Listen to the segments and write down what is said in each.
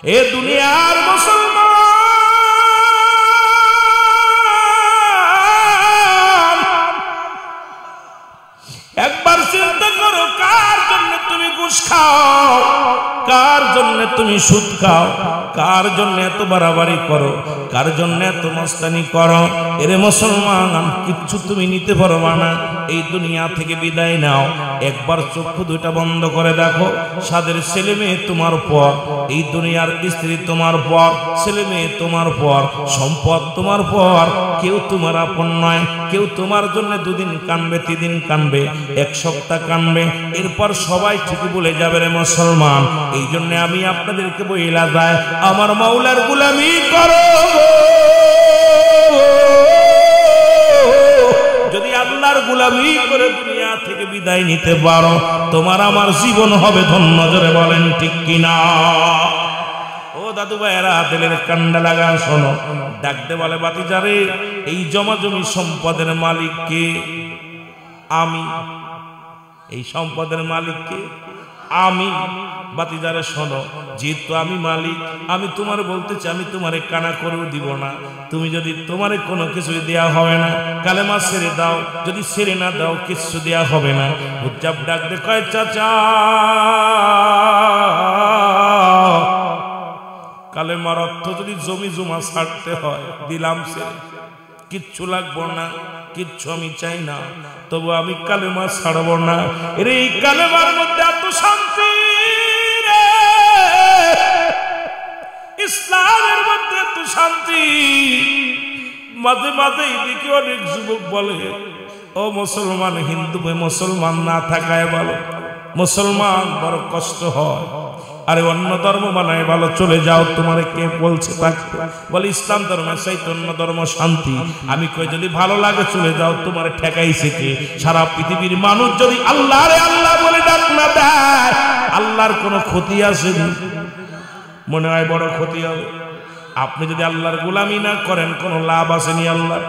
এ দুনিয়ার মুসলমান একবার চিন্তা করো, কার জন্য তুমি ঘুষ খাও, কার জন্য তুমি সুদ খাও, কার জন্য এত বাড়াবাড়ি করো, কার জন্য এত মস্তানি করো। এরে মুসলমান, কিচ্ছু তুমি নিতে পারবা না। এই দুনিয়া থেকে বিদায় নাও, একবার চক্ষু দুইটা বন্ধ করে দেখো। সাদের ছেলে মেয়ে তোমার পর, এই দুনিয়ার স্ত্রী তোমার পর, ছেলে মেয়ে তোমার পর, সম্পদ তোমার পর, কেউ তোমার আপন নয়। কেউ তোমার জন্য দুদিন কানবে, 3 দিন কানবে, 1 সপ্তাহ কানবে, এরপর সবাই ঠিকই বলে যাবে রে মুসলমান। এই জন্য আমি আপনাদেরকে বইলা যায়, আমার মাওলার গোলামি করো। যদি আল্লাহর গোলামি করে দুনিয়া থেকে বিদায় নিতে পারো, তোমার আমার জীবন হবে ধন্য। জোরে বলেন ঠিক কিনা? ও দাদু ভাইয়েরা, দিলের কান্ডা লাগা শোনো। ডাকতে বলে, বাতিজারে, এই জমা জমি সম্পদের মালিক কে? আমি। এই সম্পদের মালিক কে? আমি। বাতিজারে শোনো, যেহেতু আমি মালিক, আমি তোমার বলতেছি, আমি তোমারে কানা করেও দিব না। তুমি যদি তোমারে কোনো কিছু দেয়া হবে না, কালেমা ছেড়ে দাও, যদি ছেড়ে না দাও কিছু দেয়া হবে না। উচ্চাপ ডাক দে, কয় চাচা, কালেমার অর্থ যদি জমি জমা ছাড়তে হয়, দিলাম ছেড়ে, কিচ্ছু লাগবো না, কিচ্ছু আমি চাই না, তবু আমি কালেমা ছাড়ব না। এর এই কালেমার মধ্যে এত শান্তি, ইসলামের মধ্যে এত শান্তি। মাঝে মাঝে এদিকে অনেক যুবক বলে, ও মুসলমান, হিন্দু মুসলমান না থাকায় ভালো, মুসলমান বড় কষ্ট হয়। আরে অন্য ধর্ম বানায় ভালো, চলে যাও, তোমার কে বলছে থাকতে? বলে ইসলাম ধর্ম চাইতে অন্য ধর্ম শান্তি। আমি কই, যদি ভালো লাগে চলে যাও, তোমার ঠেকাইছে কে? সারা পৃথিবীর মানুষ যদি আল্লাহ রে আল্লাহ বলে ডাক না দেয়, আল্লাহর কোনো ক্ষতি আছে? মনে হয় বড় ক্ষতি হবে। আপনি যদি আল্লাহর গোলামি না করেন, কোনো লাভ আসেনি। আল্লাহ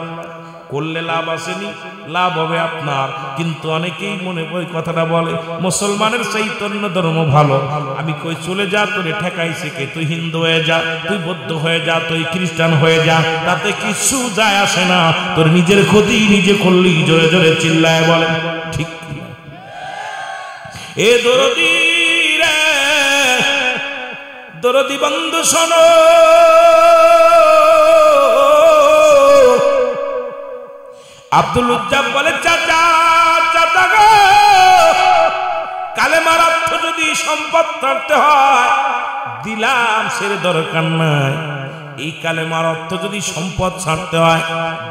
করলে লাভ আসেনি, লাভ হবে আপনার। কিন্তু অনেকেই মনে ওই কথাটা বলে, মুসলমানের চৈতন্য ধর্ম ভালো। আমি কই, চলে যা, তোরে ঠেকাইছে কে? তুই হিন্দু হয়ে যা, তুই বৌদ্ধ হয়ে যা, তুই খ্রিস্টান হয়ে যা, তাতে কিছু যায় আসে না। তোর নিজের ক্ষতি নিজে করলি। জোরে জোরে চিল্লায় বলেন ঠিক কি? এ দরদি রে, দরদি বন্ধু শোনো, আব্দুল উজ্জাব বলে, চাচা চাচা গো, কালেমার অর্থ যদি সম্পদ ধরতে হয়, দিলাম ছেড়ে দরকার নাই। এই কালেমার অর্থ যদি সম্পদ ছাড়তে হয়,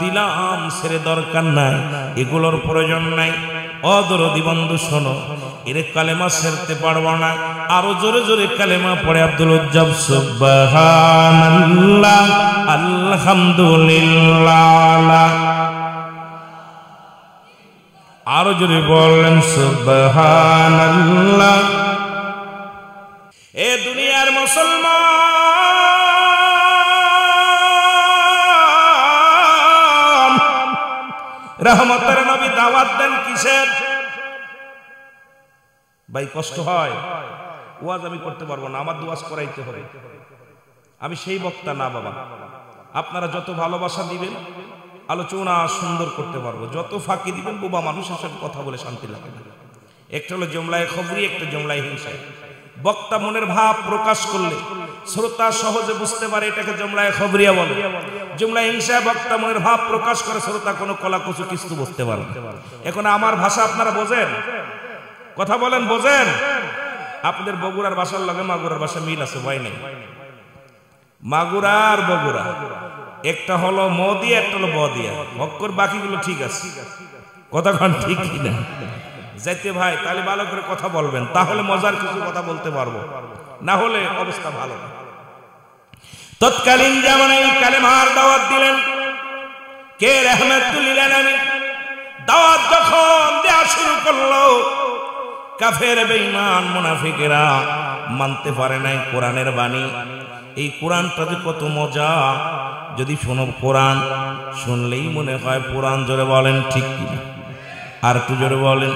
দিলাম ছেড়ে দরকার নাই, এগুলোর প্রয়োজন নাই। অদরদি বন্ধু শোনো, এর কালেমা ছেড়তে পারবো না। আরো জোরে জোরে কালেমা পড়ে আব্দুল উজ্জাব, সুবহানাল্লাহ, আলহামদুলিল্লাহ। আরো জোরে বললেন সুবহানাল্লাহ। এ দুনিয়ার মুসলমান, রহমতের নবী দাওয়াত দেন কিসের? ভাই কষ্ট হয়, ওয়াজ আমি করতে পারবো না, আমার দুয়াজ করাইতে হবে। আমি সেই বক্তা না বাবা। আপনারা যত ভালোবাসা দিবেন, আলোচনা সুন্দর করতে পারবো। যত ফাঁকি দিবেন, বোবা মানুষের সাথে কথা বলে শান্তি লাগে না। একটা হলো জমলায় খবরি, একটা জমলায় হিংসায়। বক্তা মনের ভাব প্রকাশ করলে শ্রোতা সহজে বুঝতে পারে, এটাকে জমলায় খবরিয়া বলে। জমলায় হিংসায় বক্তা মনের ভাব প্রকাশ করে, শ্রোতা কোনো কলা কচু কিছু বুঝতে পারে। এখন আমার ভাষা আপনারা বোঝেন? কথা বলেন, বোঝেন? আপনাদের বগুড়ার ভাষার লগে মাগুরার ভাষা মিল আছে, ভয় নেই। মাগুরা আর বগুড়া একটা হলো ম দিয়া, একটা হলো ব দিয়া, অক্ষর বাকিগুলো ঠিক আছে। কথা কন ঠিক কিনা? যাইতে ভাই, তাহলে ভালো করে কথা বলবেন, তাহলে মজার কিছু কথা বলতে পারবো, না হলে অবস্থা ভালো না। তৎকালীন জামানায় কালেমার দাওয়াত দিলেন কে? রহমাতুল্লিল আলামিন। দাওয়াত যখন দেয়া শুরু করলো, কাফের বেঈমান মুনাফিকেরা মানতে পারে নাই কোরআনের বাণী। এই কোরআনটা যে কত মজা, যদি শোনো, কোরআন শুনলেই মনে হয় পুরাণ। জোরে বলেন ঠিক কিনা? আর একটু জোরে বলেন।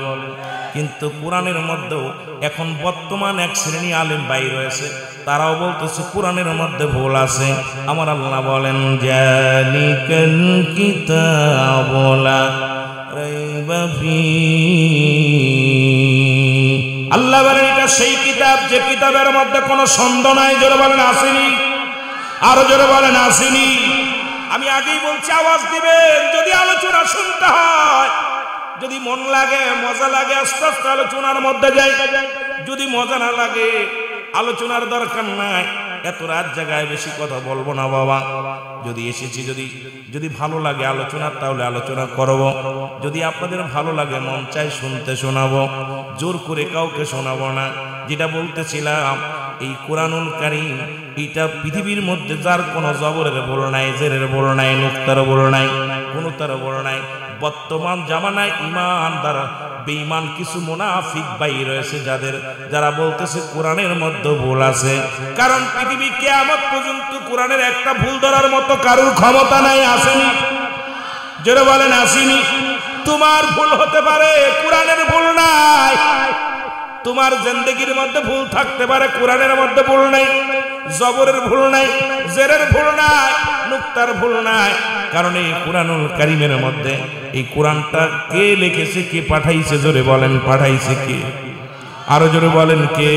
কিন্তু কোরআনের মধ্যেও এখন বর্তমান এক শ্রেণী আলেম বাইর হয়েছে, তারাও বলতেছে কোরআনের মধ্যে ভুল আছে। আমার আল্লাহ বলেন জালিকাল কিতাবু লা রাইবা ফীহি, আল্লাহ বলেন এটা সেই কিতাব যে কিতাবের মধ্যে কোনো সন্দেহ নাই। জোরে বলেন আসেনি, আরো জোরে বলেন আসেনি। আমি আগেই বলছি আওয়াজ দিবেন যদি আলোচনা শুনতে হয়, যদি মন লাগে মজা লাগে আস্তে আস্তে আলোচনার মধ্যে যাই, যদি মজা না লাগে আলোচনার দরকার নাই। এত রাত জায়গায় বেশি কথা বলবো না বাবা। যদি এসেছি যদি ভালো লাগে আলোচনা তাহলে আলোচনা করব। যদি আপনাদের ভালো লাগে মন চাই শুনতে শোনাবো, জোর করে কাউকে শোনাবো না। যেটা বলতেছিলাম এই কোরআনুল কারীম এটা পৃথিবীর মধ্যে যার কোনো জবরের বল নাই, জেরের বল নাই, নুক্তার বল নাই, কোনো তার বল নাই। বর্তমান জামানায় ইমানদার বেঈমান কিছু মুনাফিক ভাই রয়েছে যারা বলতেছে কোরআনের মধ্যে ভুল আছে। কারণ পৃথিবী কিয়ামত পর্যন্ত কোরআনের একটা ভুল ধরার মতো কারোর ক্ষমতা নাই। আসেনি, যারা বলেন আসেনি। তোমার ভুল হতে পারে, কোরআনের ভুল নাই। তোমার জিন্দেগির মধ্যে ভুল থাকতে পারে, কোরআনের মধ্যে ভুল নাই। জবরের ভুল নাই, জেরের ভুল নাই, নুক্তার ভুল নাই। কারণ এই কোরআনুল কারীমের মধ্যে এই কোরআনটা কে লিখেছে, কে পাঠাইছে? জোরে বলেন পাঠাইছে কে? আরো জোরে বলেন কে?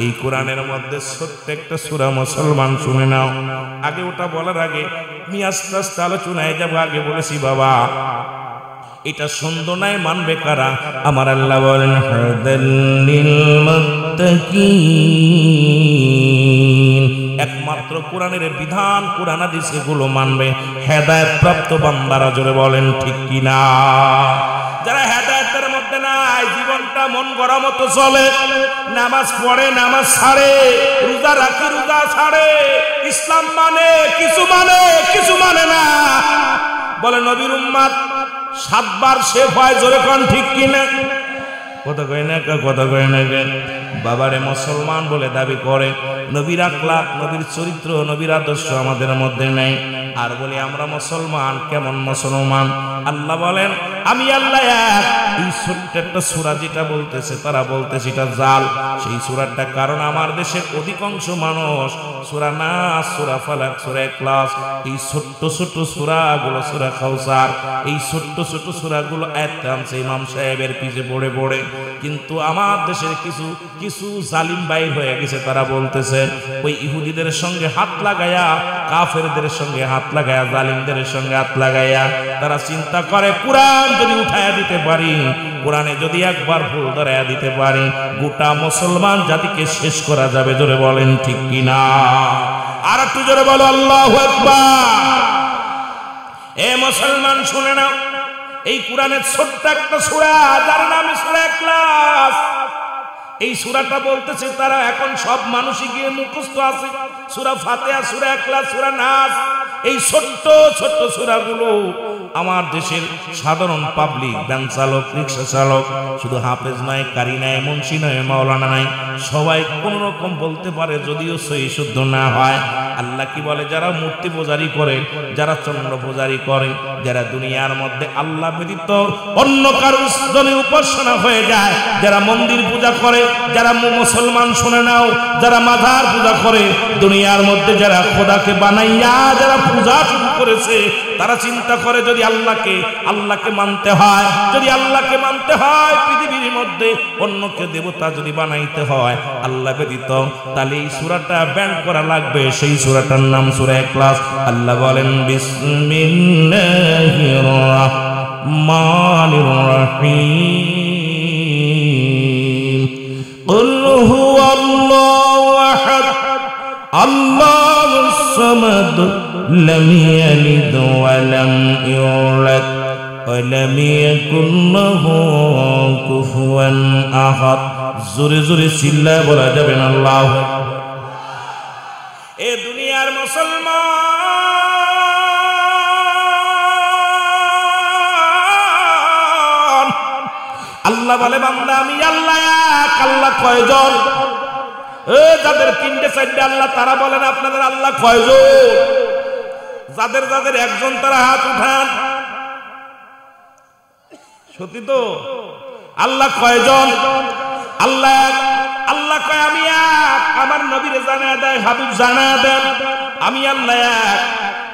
এই কোরআনের মধ্যে ছোট্ট একটা সূরা মুসলমান শুনে নাও। আগে ওটা বলার আগে আমি আস্তে আস্তে আলোচনায় যাবো। আগে বলেছি বাবা এটা সুন্দর নাই, মানবে কারা? আমার আল্লাহ বলেন হুদাল লিল মুত্তাকিন, একমাত্র কোরআনের বিধান কোরআন হাদিস এগুলো মানবে হেদায়েত প্রাপ্ত বান্দারা। জোরে বলেন ঠিক কিনা? যারা হেদায়েতের মধ্যে নাই, জীবনটা মন গড়া মতো চলে, নামাজ পড়ে নামাজ ছাড়ে, রোজা রাখে রোজা ছাড়ে, ইসলাম মানে কিছু মানে না। বলে নবীর উম্মত 7 বার শেফ হয়। জোরে কোন ঠিক কিনা? কথা কয় না, কথা কয় না। বাবারে মুসলমান বলে দাবি করে, নবীর আখলাক, নবীর চরিত্র, নবীর আদর্শ আমাদের মধ্যে নেই। আর বলি আমরা মুসলমান। কেমন মুসলমান? আল্লাহ বলেন আমি আল্লাহ এক। এই ছোট্ট একটা সূরা যেটা বলতেছে তারা বলতেছে এটা জাল। সেই সূরাটা কারণ আমার দেশের অধিকাংশ মানুষ সূরা নাস, সূরা ফালাক, সূরা ইখলাস, এই ছোট্ট ছোট্ট সূরাগুলো, সূরা কাউসার, এই ছোট্ট ছোট্ট সূরাগুলো আয়াত আনছে ইমাম সাহেবের পিছে পড়ে পড়ে। কিন্তু আমার দেশের কিছু জালিম বাইর হয়ে গেছে, তারা বলতেছে ওই ইহুদিদের সঙ্গে হাত লাগায়া, কাফেরদের সঙ্গে হাত লাগায়া, জালিমদের সঙ্গে হাত লাগায়া তারা চিন্তা করে কোরআন যদি উঠায়া দিতে পারি, কোরআনে যদি একবার ভুল ধরায়া দিতে পারি, গোটা মুসলমান জাতিকে শেষ করা যাবে। জোরে বলেন ঠিক কিনা? আর একটু জোরে বলো আল্লাহু আকবার। এ মুসলমান শুনে নাও, এই কোরআনের ছোট্ট একটা সূরা যার নাম সূরা ইখলাস, এই সূরাটা বলতেছে তারা এখন সব মানুষই গিয়ে মুখস্থ আছে। সূরা ফাতিহা, সূরা ইখলাস, সূরা নাস, এই ছোট্ট ছোট্ট সূরাগুলো আমার দেশের সাধারণ পাবলিক, ভ্যান চালক, রিক্সা চালক, শুধু হাফেজ নয়, কারি নাই, মুন্সি নয়, মাওলানা নাই, সবাই কোন রকম বলতে পারে, যদিও সহি শুদ্ধ না হয়। আল্লাহ কি বলে? যারা মূর্তি পূজারি করে, যারা চন্দ্র পূজারি করে, যারা দুনিয়ার মধ্যে আল্লাহ ব্যতীত অন্য কারো জন্য উপাসনা হয়ে যায়, যারা মন্দির পূজা করে, যারা মুসলমান শুনে নাও, যারা মাজার পূজা করে, দুনিয়ার মধ্যে যারা খোদাকে বানাইয়া যারা পূজা শুরু করেছে, তারা চিন্তা করে যদি আল্লাহকে মানতে হয়, যদি আল্লাহকে মানতে হয়, পৃথিবীর মধ্যে অন্যকে দেবতা যদি বানাইতে হয় আল্লাহ ব্যতীত, তাহলে এই সূরাটা ব্যান করা লাগবে। সেই সূরাটার নাম সূরা ইখলাস। আল্লাহ বলেন বিসমিল্লাহির রাহমানির রহিম, কুল হুয়াল্লাহু আহাদ, আল্লাহুস সামাদ, লাম ইয়ালিদ ওয়া লাম ইউলাদ ওয়া লাম ইয়াকুল লাহু কুফুয়ান আহাদ। জোরে জোরে চিল্লায় বলা যাবে না আল্লাহু আকবার। এ দুনিয়ার মুসলমান, আল্লাহ বলে বান্দা আমি আল্লাহ এক। আল্লাহ কয়জন? যাদের 3টে 4টে আল্লাহ, তারা বলেন আপনাদের আল্লাহ কয়জন? যাদের যাদের একজন তারা হাত উঠান। সত্যি তো? আল্লাহ কয়জন? আল্লাহ এক। আল্লাহ কয় আমি এক, আমার নবীরে জানায়া দেয়, হাবিব জানায়া দেন আমি আল্লাহ এক।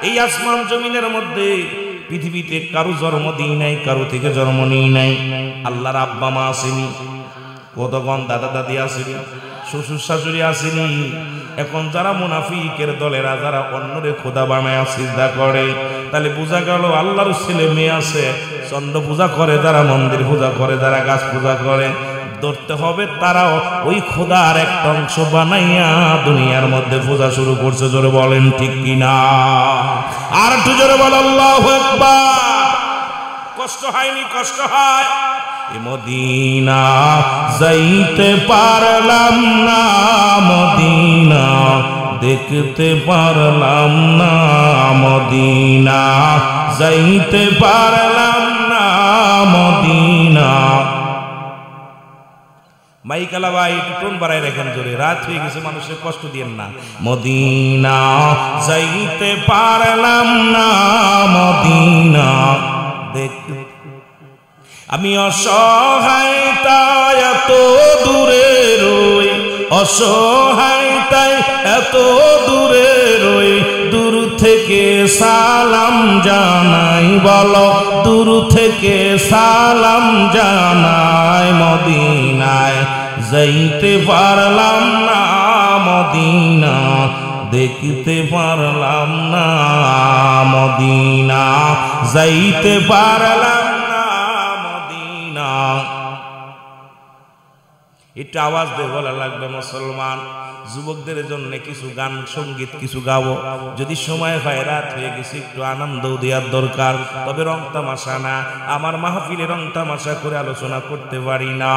এই আসমান জমিনের মধ্যে পৃথিবীতে কারো জন্ম দিই নাই, কারো থেকে জন্ম নিই নাই। আল্লাহর আব্বা মা আসেনি, কতগণ দাদা দাদি আসেনি, শ্বশুর শাশুড়ি আসেনি। এখন যারা মুনাফিকের দলেরা যারা অন্যরে খোদা বানায় সিজদা করে, তাহলে বোঝা গেল আল্লাহর ছেলে মেয়ে আছে, চন্দ্র পূজা করে, যারা মন্দির পূজা করে, যারা গাছ পূজা করে, ধরতে হবে তারাও ওই খোদার একটা অংশ বানাইয়া দুনিয়ার মধ্যে পূজা শুরু করছে। জোরে বলেন ঠিক কিনা? আর একটু জোরে বল আল্লাহু আকবার। কষ্ট হয়নি? কষ্ট হয়। মদিনা যাইতে পারলাম না, মদিনা দেখতে পারলাম না, মদিনা যাইতে পারলাম না, মদিনা। মাইকালা ভাই একটু টোন বাড়াই রাখেন জোরে, রাত হয়ে গেছে, মানুষের কষ্ট দিয়েন না। মদিনা যাইতে পারলাম না, মদিনা দেখতে। আমি অসহায় তাই এত দূরে রই, অসহায় তাই এত দূরে রই, দূর থেকে সালাম জানাই, বলো দূর থেকে সালাম জানাই। মদিনায় যাইতে পারলাম না, মদিনা দেখতে পারলাম না, মদিনা যাইতে পারলাম না, মদিনা। একটু আওয়াজ দিয়ে বলা লাগবে মুসলমান। যুবকদের জন্য কিছু গান সঙ্গীত কিছু গাবো, যদি সময় হয়, রাত হয়ে গেছে, একটু আনন্দ দেওয়ার দরকার। তবে রং তামাশা না, আমার মাহফিলে রং তামাশা করে আলোচনা করতে পারি না।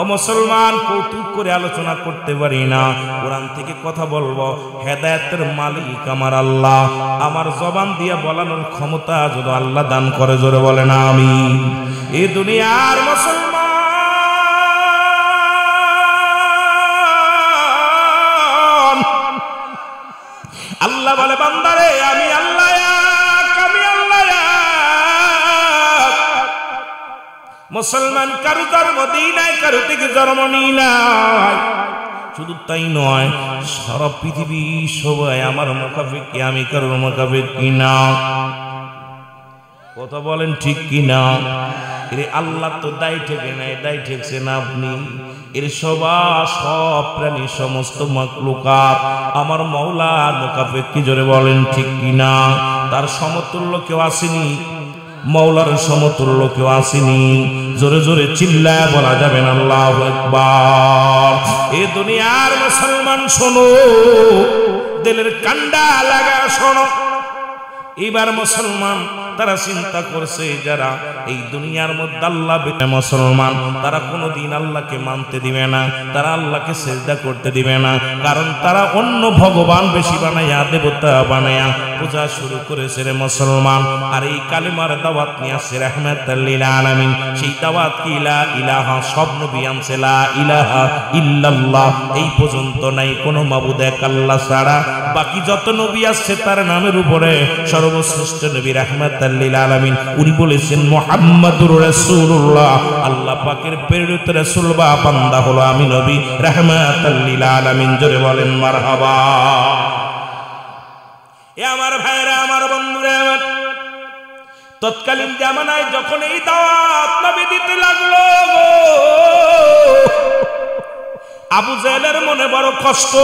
ও মুসলমান, কৌতুক করে আলোচনা করতে পারি না। কোরআন থেকে কথা বলবো, হেদায়েতের মালিক আমার আল্লাহ। আমার জবান দিয়া বলানোর ক্ষমতা যদি আল্লাহ দান করে, জোরে বলে না আমি। এই দুনিয়ার মুসলমান আল্লাহ বলে, বান্দারে আমি আল্লাহ এক, আমি আল্লাহ এক। মুসলমান কারো জন্ম দিই নাই, কারো থেকে জন্ম নিই নাই। শুধু তাই নয়, সারা পৃথিবী সবাই আমার মুখাফিক, আমি কারোর মুখাফিক কিনা। কথা বলেন ঠিক কিনা? এর আল্লাহ তো দায় ঠেকে নাই, দায় ঠেকছে না আপনি। এর সব প্রাণী, সমস্ত মাখলুকাত আমার মওলার মুখাফিক। কি জোরে বলেন ঠিক কিনা? তার সমতুল্য কেউ আসেনি, মওলার সমতুল্য কেউ আসেনি। জোরে জোরে চিল্লায় বলা যাবে না আল্লাহু আকবার। এ দুনিয়ার মুসলমান শোনো, দিলের কান্ডা লাগা শোনো। এবার মুসলমান তারা চিন্তা করছে, যারা এই দুনিয়ার মধ্যে আল্লাহ বিনা মুসলমান, তারা কোনোদিন আল্লাহকে মানতে দিবে না, তারা আল্লাহকে সিজদা করতে দিবে না। কারণ তারা অন্য ভগবান বেশি বানায়া, দেবতা বানায়া পূজা শুরু করেছে রে মুসলমান। আর এই কালিমার দাওয়াত নিয়ে আসছে রাহমাতাল লিল আলামিন। সেই দাওয়াত কি লা ইলাহা, সব নবী আনছে লা ইলাহা ইল্লাল্লাহ। এই পর্যন্ত নাই কোনো মাবুদ এক আল্লাহ ছাড়া। বাকি যত নবী আসছে তার নামের উপরে সর্বশ্রেষ্ঠ নবী রাহমাতাল লিল আলামিন, উনি বলেছেন মুহাম্মাদুর রাসূলুল্লাহ। আল্লাহ পাকের প্রেরিত রাসূল বা বান্দা হলো আমি নবী রাহমাতাল লিল আলামিন। জোরে বলেন মারহাবা। এ আমার ভাইরা, আমার বন্ধুরা, তৎকালীন জামানায় যখন এই দাওয়াত নবী দিতে লাগলো, আবু জেহেলের মনে বড় কষ্ট।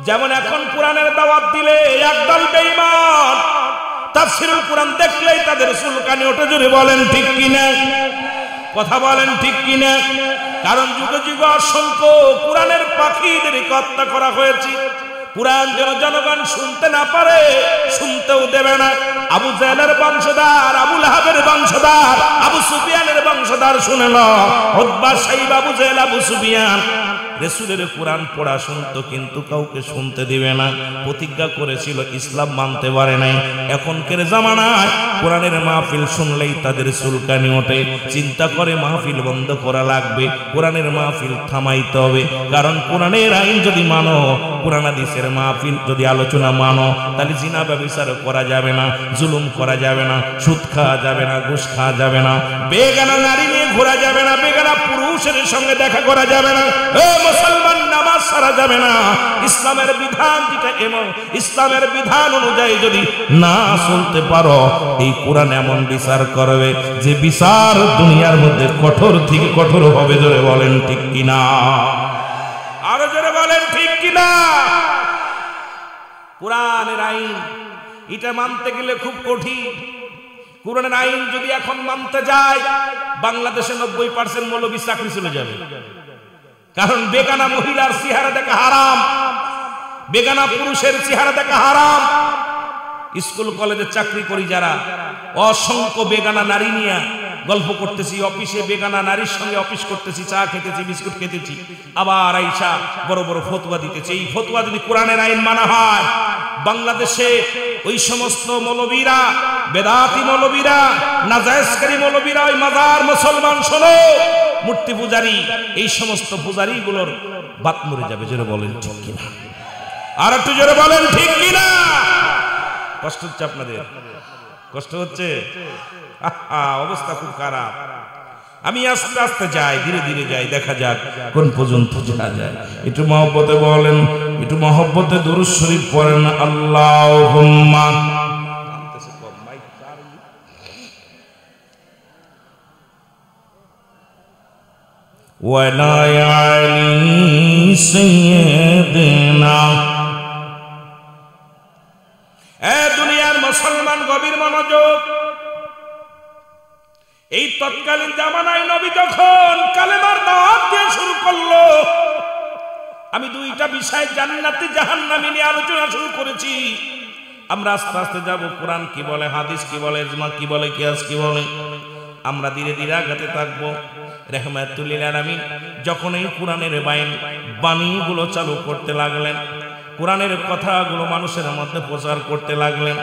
যেমন এখন কোরআনের দাওয়াত দিলে একদল বেঈমান তাফসীরুল কোরআন দেখলেই তাদের চুলকানি ওঠে। জোরে বলেন ঠিক কিনা? কথা বলেন ঠিক কিনা? কারণ যুগে যুগে অসংখ্য কোরআনের পাখিদের হত্যা করা হয়েছে। কোরআন যেন জনগণ শুনতে না পারে, শুনতেও দেবে না। আবু জেহেলের বংশধর, আবু লাহাবের বংশধর, আবু সুফিয়ানের বংশধর শুনে না। উতবা, সাইবা, আবু জেহেল, আবু সুফিয়ান রাসূলের কোরআন পড়া শুনতো, কিন্তু কাউকে শুনতে দিবে না। প্রতিজ্ঞা করেছিল, ইসলাম মানতে পারে নাই। এখনকার জামানায় কোরআনের মাহফিল শুনলেই তাদের চুলকানি ওঠে। চিন্তা করে মাহফিল বন্ধ করা লাগবে, কোরআনের মাহফিল থামাইতে হবে। কারণ কোরআনের আইন যদি মানো, কুরআন হাদিসের মাহফিল যদি আলোচনা মানো, তাহলে জিনা ব্যভিচার করা যাবে না, জুলুম করা যাবে না, সুদ খাওয়া যাবে না, ঘুষ খাওয়া যাবে না, বেগানা নারী নিয়ে ঘোরা যাবে না, বেগানা পুরুষের সঙ্গে দেখা করা যাবে না। মুসলমান নামাজ ছাড়া যাবে না। ইসলামের বিধান যেটা, এবং ইসলামের বিধান অনুযায়ী যদি না চলতে পারো, এই কোরআন এমন বিচার করবে যে বিচার দুনিয়ার মধ্যে কঠোর থেকে কঠোর হবে। জোরে বলেন ঠিক কিনা? আরো জোরে বলেন ঠিক কিনা? কোরআনের আইন এটা মানতে গেলে খুব কঠিন। কোরআনের আইন যদি এখন মানতে যায়, বাংলাদেশে 90% মৌলবী চাকরি চলে যাবে। কারণ বেগানা মহিলার চেহারা দেখা হারাম, বেগানা পুরুষের চেহারা দেখা হারাম। স্কুল কলেজে চাকরি করি যারা, অসংখ্য বেগানা নারী নিয়ে গল্প করতেছি, অফিসে বেগানা নারীর সঙ্গে অফিস করতেছি, চা খেতেছি, বিস্কুট খেতেছি, আবার আইসা বড় বড় ফতোয়া দিতেছি। এই ফতোয়া যদি কোরআনের আইন মানা হয়, বাংলাদেশে ওই সমস্ত মৌলবীরা, বেদাতি মৌলবীরা, নাজায়েজকারী মৌলবীরা, ওই মাজার মুসলমান শোনো, মূর্তি পূজারী, এই সমস্ত পূজারী গুলোর বাত মরে যাবে। জোরে বলেন ঠিক কিনা? আর একটু জোরে বলেন ঠিক কিনা? কষ্ট হচ্ছে আপনাদের? কষ্ট হচ্ছে? অবস্থা খুব খারাপ। আমি আস্তে আস্তে যাই, ধীরে ধীরে যাই, দেখা যাক কোন পর্যন্ত যাওয়া যায়। একটু মহব্বতে বলেন, একটু মহব্বতে দুরূদ শরীফ পড়েন। আল্লাহুম্মা ওয়ালা আলি সাইয়্যিদিনা। এ দুনিয়ার মুসলমান, গভীর মনোযোগ। এই তৎকালীন জামানায় নবী যখন কালেমার দাওয়াত দিয়ে শুরু করলো, আমি দুইটা বিষয় জান্নাতি জাহান্নামী নিয়ে আলোচনা শুরু করেছি। আমরা আস্তে আস্তে যাব, কোরআন কি বলে, হাদিস কি বলে, ইজমা কি বলে, কিয়াস কি বলে, আমরা ধীরে ধীরে আগাতে থাকবো। রাহমাতুল লিল আলামিন যখন এই কোরআনের বাণীগুলো চালু করতে লাগলেন, কোরআনের কথাগুলো মানুষের মধ্যে প্রচার করতে লাগলেন,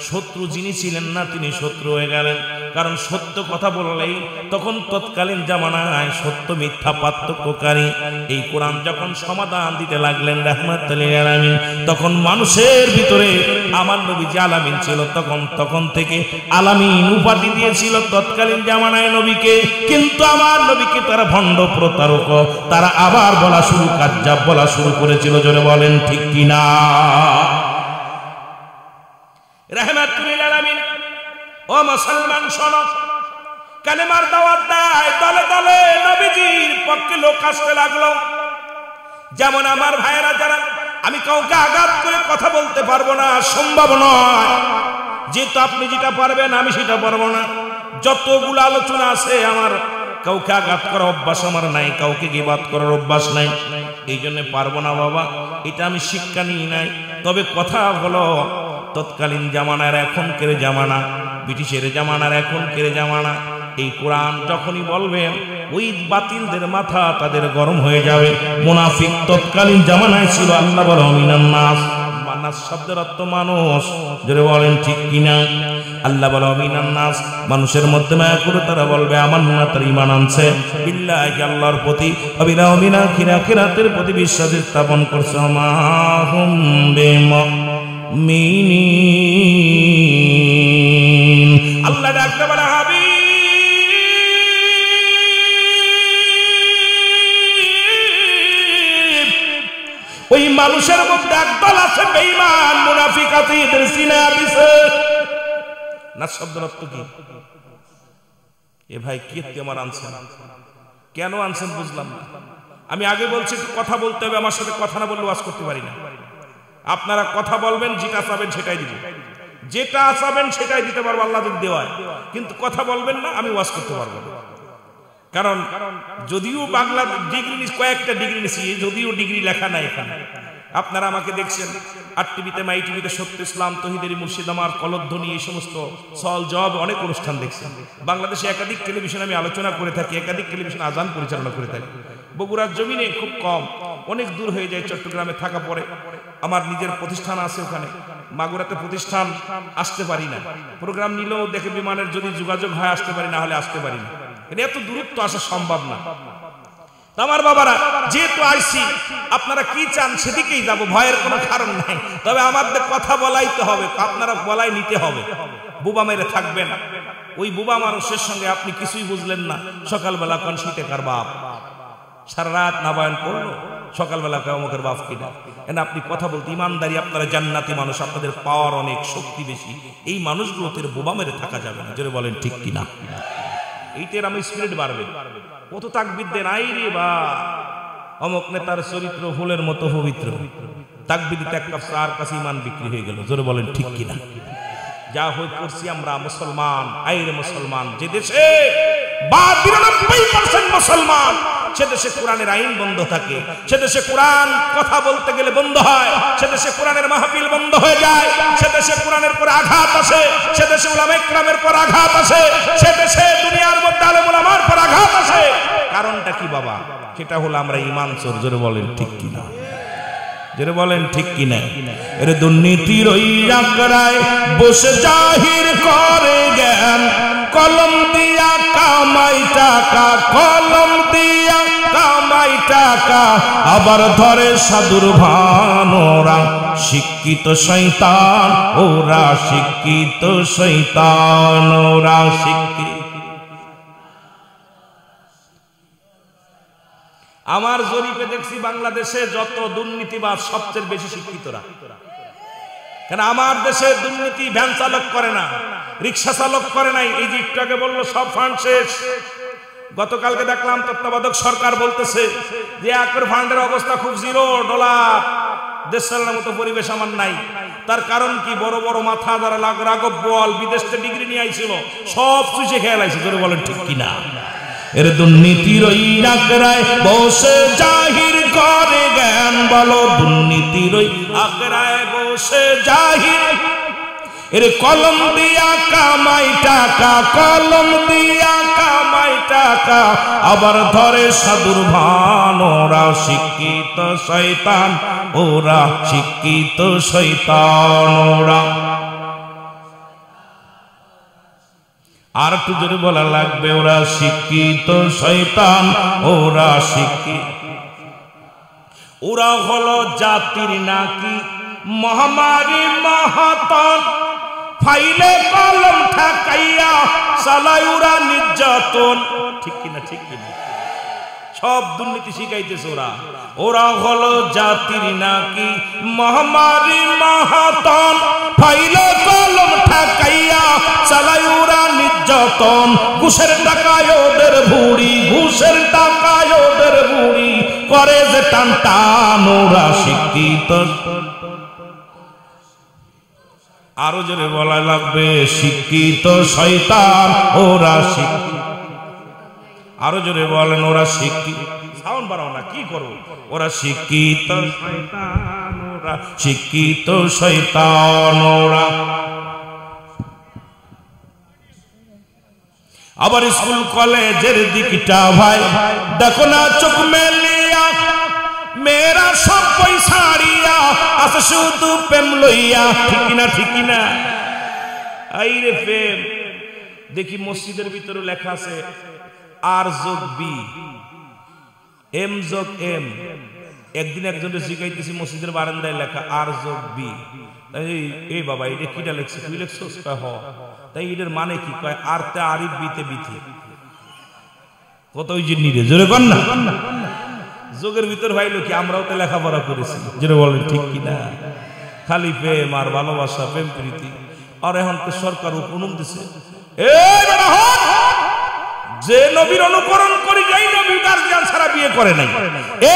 শত্রু যিনি ছিলেন না তিনি শত্রু হয়ে গেলেন। কারণ সত্য কথা বললেই তখন তৎকালীন জামানায় সত্য মিথ্যা পার্থক্যকারী এই কোরআন যখন সমাধান দিতে লাগলেন রাহমাতুল লিল আলামিন, তখন মানুষের ভিতরে আমার নবী যে আলামিন ছিল, তখন থেকে আলামিন উপাধি দিয়েছিল তৎকালীন জামানায় নবীকে। কিন্তু আমার নবীকে তারা ভণ্ড প্রতারক, তারা আবার কাজ্জাব বলা শুরু করেছিল। জোরে বলেন ঠিক কিনা? রাহমাতুল লিল আলামিন, ও মুসলমান শোনো, কালেমার দাওয়াত দেয়, দলে দলে নবীজির পক্ষে লোক আসতে লাগলো। যেমন আমার ভাইয়েরা যারা, আমি কাউকে আঘাত করে কথা বলতে পারবো না, সম্ভব নয়। যেহেতু আপনি যেটা পারবেন আমি সেটা পারবো না। যতগুলো আলোচনা আছে, আমার কাউকে আঘাত করার অভ্যাস আমার নাই, কাউকে গীবাত করার অভ্যাস নাই, এই জন্য পারবো না বাবা, এটা আমি শিক্ষা নিই নাই। তবে কথা হলো, তৎকালীন জামানার এখনকার জামানা, ব্রিটিশের জামানার এখনকার জামানা, এই কোরআন যখনই বলবেন ওই বাতিলদের মাথা তাদের গরম হয়ে যাবে। মুনাফিক তৎকালীন জামানায় ছিল। আল্লাহ বলে মিনান নাস, নাস শব্দের অর্থ মানুষ। জোরে বলেন ঠিক কিনা? আল্লাহ বলে মিনান নাস, মানুষের মধ্যে মায়া করে তারা বলবে আমান্না, তার ঈমান আনছে বিল্লাহি, আল্লাহর প্রতি, অবিনা অবিনা আখিরাতের প্রতি বিশ্বাস স্থাপন করছে। মা হুম বিমুমিনিন। আল্লাহ ডাকতে বলে হাবিব, ওই মানুষের মধ্যে একদল আছে বেঈমান, মুনাফিক আছে, এদের সিনা দিছে। না শব্দের অর্থ কি? এ ভাই কি আমার আনছেন, কেন আনছেন বুঝলাম না। আমি আগে বলছি কথা বলতে হবে, আমার সাথে কথা না বললে ওয়াজ করতে পারি না। আপনারা কথা বলবেন, যেটা চাবেন সেটাই দিব, যেটা চাবেন সেটাই দিতে পারবো আল্লাহ যদি দেওয়ায়। কিন্তু কথা বলবেন না, আমি ওয়াজ করতে পারবো না। কারণ যদিও বাংলা ডিগ্রি, কয়েকটা ডিগ্রি নিয়েছি, যদিও ডিগ্রি লেখা নাই এখানে। আপনারা আমাকে দেখছেন আর টিভিতে, মাই টিভিতে, সত্য ইসলাম, তহিদের মুর্শিদামার, কলধ্বনি, এই সমস্ত সওয়াল জবাব অনেক অনুষ্ঠান দেখছেন। বাংলাদেশে একাধিক টেলিভিশনে আমি আলোচনা করে থাকি, একাধিক টেলিভিশন আজান পরিচালনা করে থাকি। বগুড়ার জমিনে খুব কম, অনেক দূর হয়ে যায়। চট্টগ্রামে থাকা পরে আমার নিজের প্রতিষ্ঠান আছে ওখানে, মাগুরাতে প্রতিষ্ঠান, আসতে পারি না। প্রোগ্রাম নিলেও দেখে বিমানের যদি যোগাযোগ হয় আসতে পারি, না হলে আসতে পারি না। এত দূরত্ব আসা সম্ভব না। আমার বাবারা, যেহেতু আইসি আপনারা কি চান সেদিকেই যাব, ভয়ের কোনো কারণ নাই। তবে আমাদের কথা বলাই তো হবে, আপনারা বলাই নিতে হবে। বুবা মেরে থাকবেন, ওই বুবা মানুষের সঙ্গে আপনি কিছুই বুঝলেন না, সকালবেলা কোন শীতে কার বাপ, সারা রাত না বয়ান করলো, সকালবেলা অমুকের বাপ কিনা। এনে আপনি কথা বলতে ইমানদারি, আপনারা জান্নাতি মানুষ, আপনাদের পাওয়ার অনেক, শক্তি বেশি, এই মানুষগুলোতে বুবা মেরে থাকা যাবে না। জোরে বলেন ঠিক কিনা? এইটার আমি স্পিরিট বাড়বে। কত তাকবীর দেন, আই রে বা অমুক নেতার চরিত্র ফুলের মতো পবিত্র, তাকবীর দিতে এক কাপ চার কাছে ইমান বিক্রি হয়ে গেল। জোরে বলেন ঠিক কিনা? যা হই করছি আমরা মুসলমান, আইরে মুসলমান, যে দেশে 92% মুসলমান, সে দেশে কোরআনের আইন বন্ধ থাকে, সে দেশে কোরআন কথা বলতে গেলে বন্ধ হয়, সে দেশে কোরআনের মাহফিল বন্ধ হয়ে যায়, সে দেশে কোরআনের পর আঘাত আসে, সে দেশে উলামা ইকরামের পর আঘাত আসে, সে দেশে দুনিয়ার মধ্যে আলেম উলামার পর আঘাত আসে। কারণটা কি বাবা? সেটা হলো আমরা ঈমান চোর। জোরে বলেন ঠিক কিনা? জোরে বলেন ঠিক কিনা? এর দুর্নীতির ওই আকড়ায় বসে জাহির করে জ্ঞান, কলম দিয়া কামাই টাকা, কলম দিয়া কামাই টাকা, আবার ধরে সাধুর ভান। ওরা শিক্ষিত শয়তান, ওরা শিক্ষিত শয়তান, ওরা শিক্ষিত। আমার জরিপে দেখছি বাংলাদেশে যত দুর্নীতিবাজ সবচেয়ে বেশি শিক্ষিতরা। কেন আমার দেশে দুর্নীতি ভ্যান চালক করে না, রিক্সা চালক করে নাই। এই যে একটু আগে বললো সব ফান্ড শেষ। গতকালকে দেখলাম তত্ত্বাবধায়ক সরকার বলতেছে যে একর ফান্ডের অবস্থা খুব $0, দেশ চালানোর মতো পরিবেশ আমার নাই। তার কারণ কি? বড় বড় মাথা যারা রাঘব বল বিদেশ থেকে ডিগ্রি নিয়ে আইছিল সব চুষে খেয়াল আইছে। জোরে বলেন ঠিক কিনা? এর দুর্নীতির ওই আকড়ায় বসে জাহির করে জ্ঞান, বলো দুর্নীতির ওই আকড়ায় বসে জাহির। এর কলম দিয়া কামাই টাকা, কলম দিয়া কামাই টাকা, আবার ধরে সাধুর ভান। ওরা শিক্ষিত শয়তান, ওরা শিক্ষিত শয়তান, ওরা। আর একটু জোরে বলা লাগবে, ওরা শিক্ষিত শয়তান, ওরা শিক্ষিত। ওরা হলো জাতির নাকি মহামারী মহাতন, ফাইলে কলম ঠাকাইয়া চালায় ওরা নির্যাতন। ঠিক কিনা? ঠিক কিনা? সব দুর্নীতি শিখাইতেছে ওরা। ওরা হলো জাতির নাকি মহামারী মহাতন, ফাইলে কলম ঠাকাইয়া চালায় ওরা নির্যাতন। ঘুষের টাকায় ওদের ভুড়ি, ঘুষের টাকায় ওদের ভুড়ি, করে যে টান টান। ওরা শিক্ষিত। আরো জোরে বলা লাগবে, শিক্ষিত শয়তান, ওরা শিক্ষিত। আরো জোরে বলেন, ওরা শিক্ষিত। সাউন্ড বাড়াও না, কি করো? ওরা শিক্ষিত শয়তান, ওরা শিক্ষিত শয়তান, ওরা। আবার স্কুল কলেজের দিকটা ভাই দেখো না চোখ মেলিয়া, মেয়েরা সব পয়সা হারিয়া আছে শুধু প্রেম লইয়া। ঠিক না? ঠিক না? আইরে প্রেম। দেখি মসজিদের ভিতরে লেখা আছে আর যোগ বি, এম যোগ এম। একদিন একজনকে শিখাইতেছি মসজিদের বারান্দায় লেখা আর যোগ বি। এই বাবা এটা কিটা লেখছে? তুই লেখছিস? হ। তাই এটার মানে কি? কয় আর তে আরিফ বিতে বিথি। কত ওই জিন্নি রে, জোরে কর না। যোগের ভিতর ভাইলো কি? আমরাও তো লেখাপড়া করেছি। জোরে বলেন ঠিক কিনা? খালি প্রেম আর ভালোবাসা, প্রেম প্রীতি। আর এখন তো সরকার উপনুম দিছে, যে নবীর অনুকরণ করি, এই নবী গার্জিয়ান ছাড়া বিয়ে করে নাই,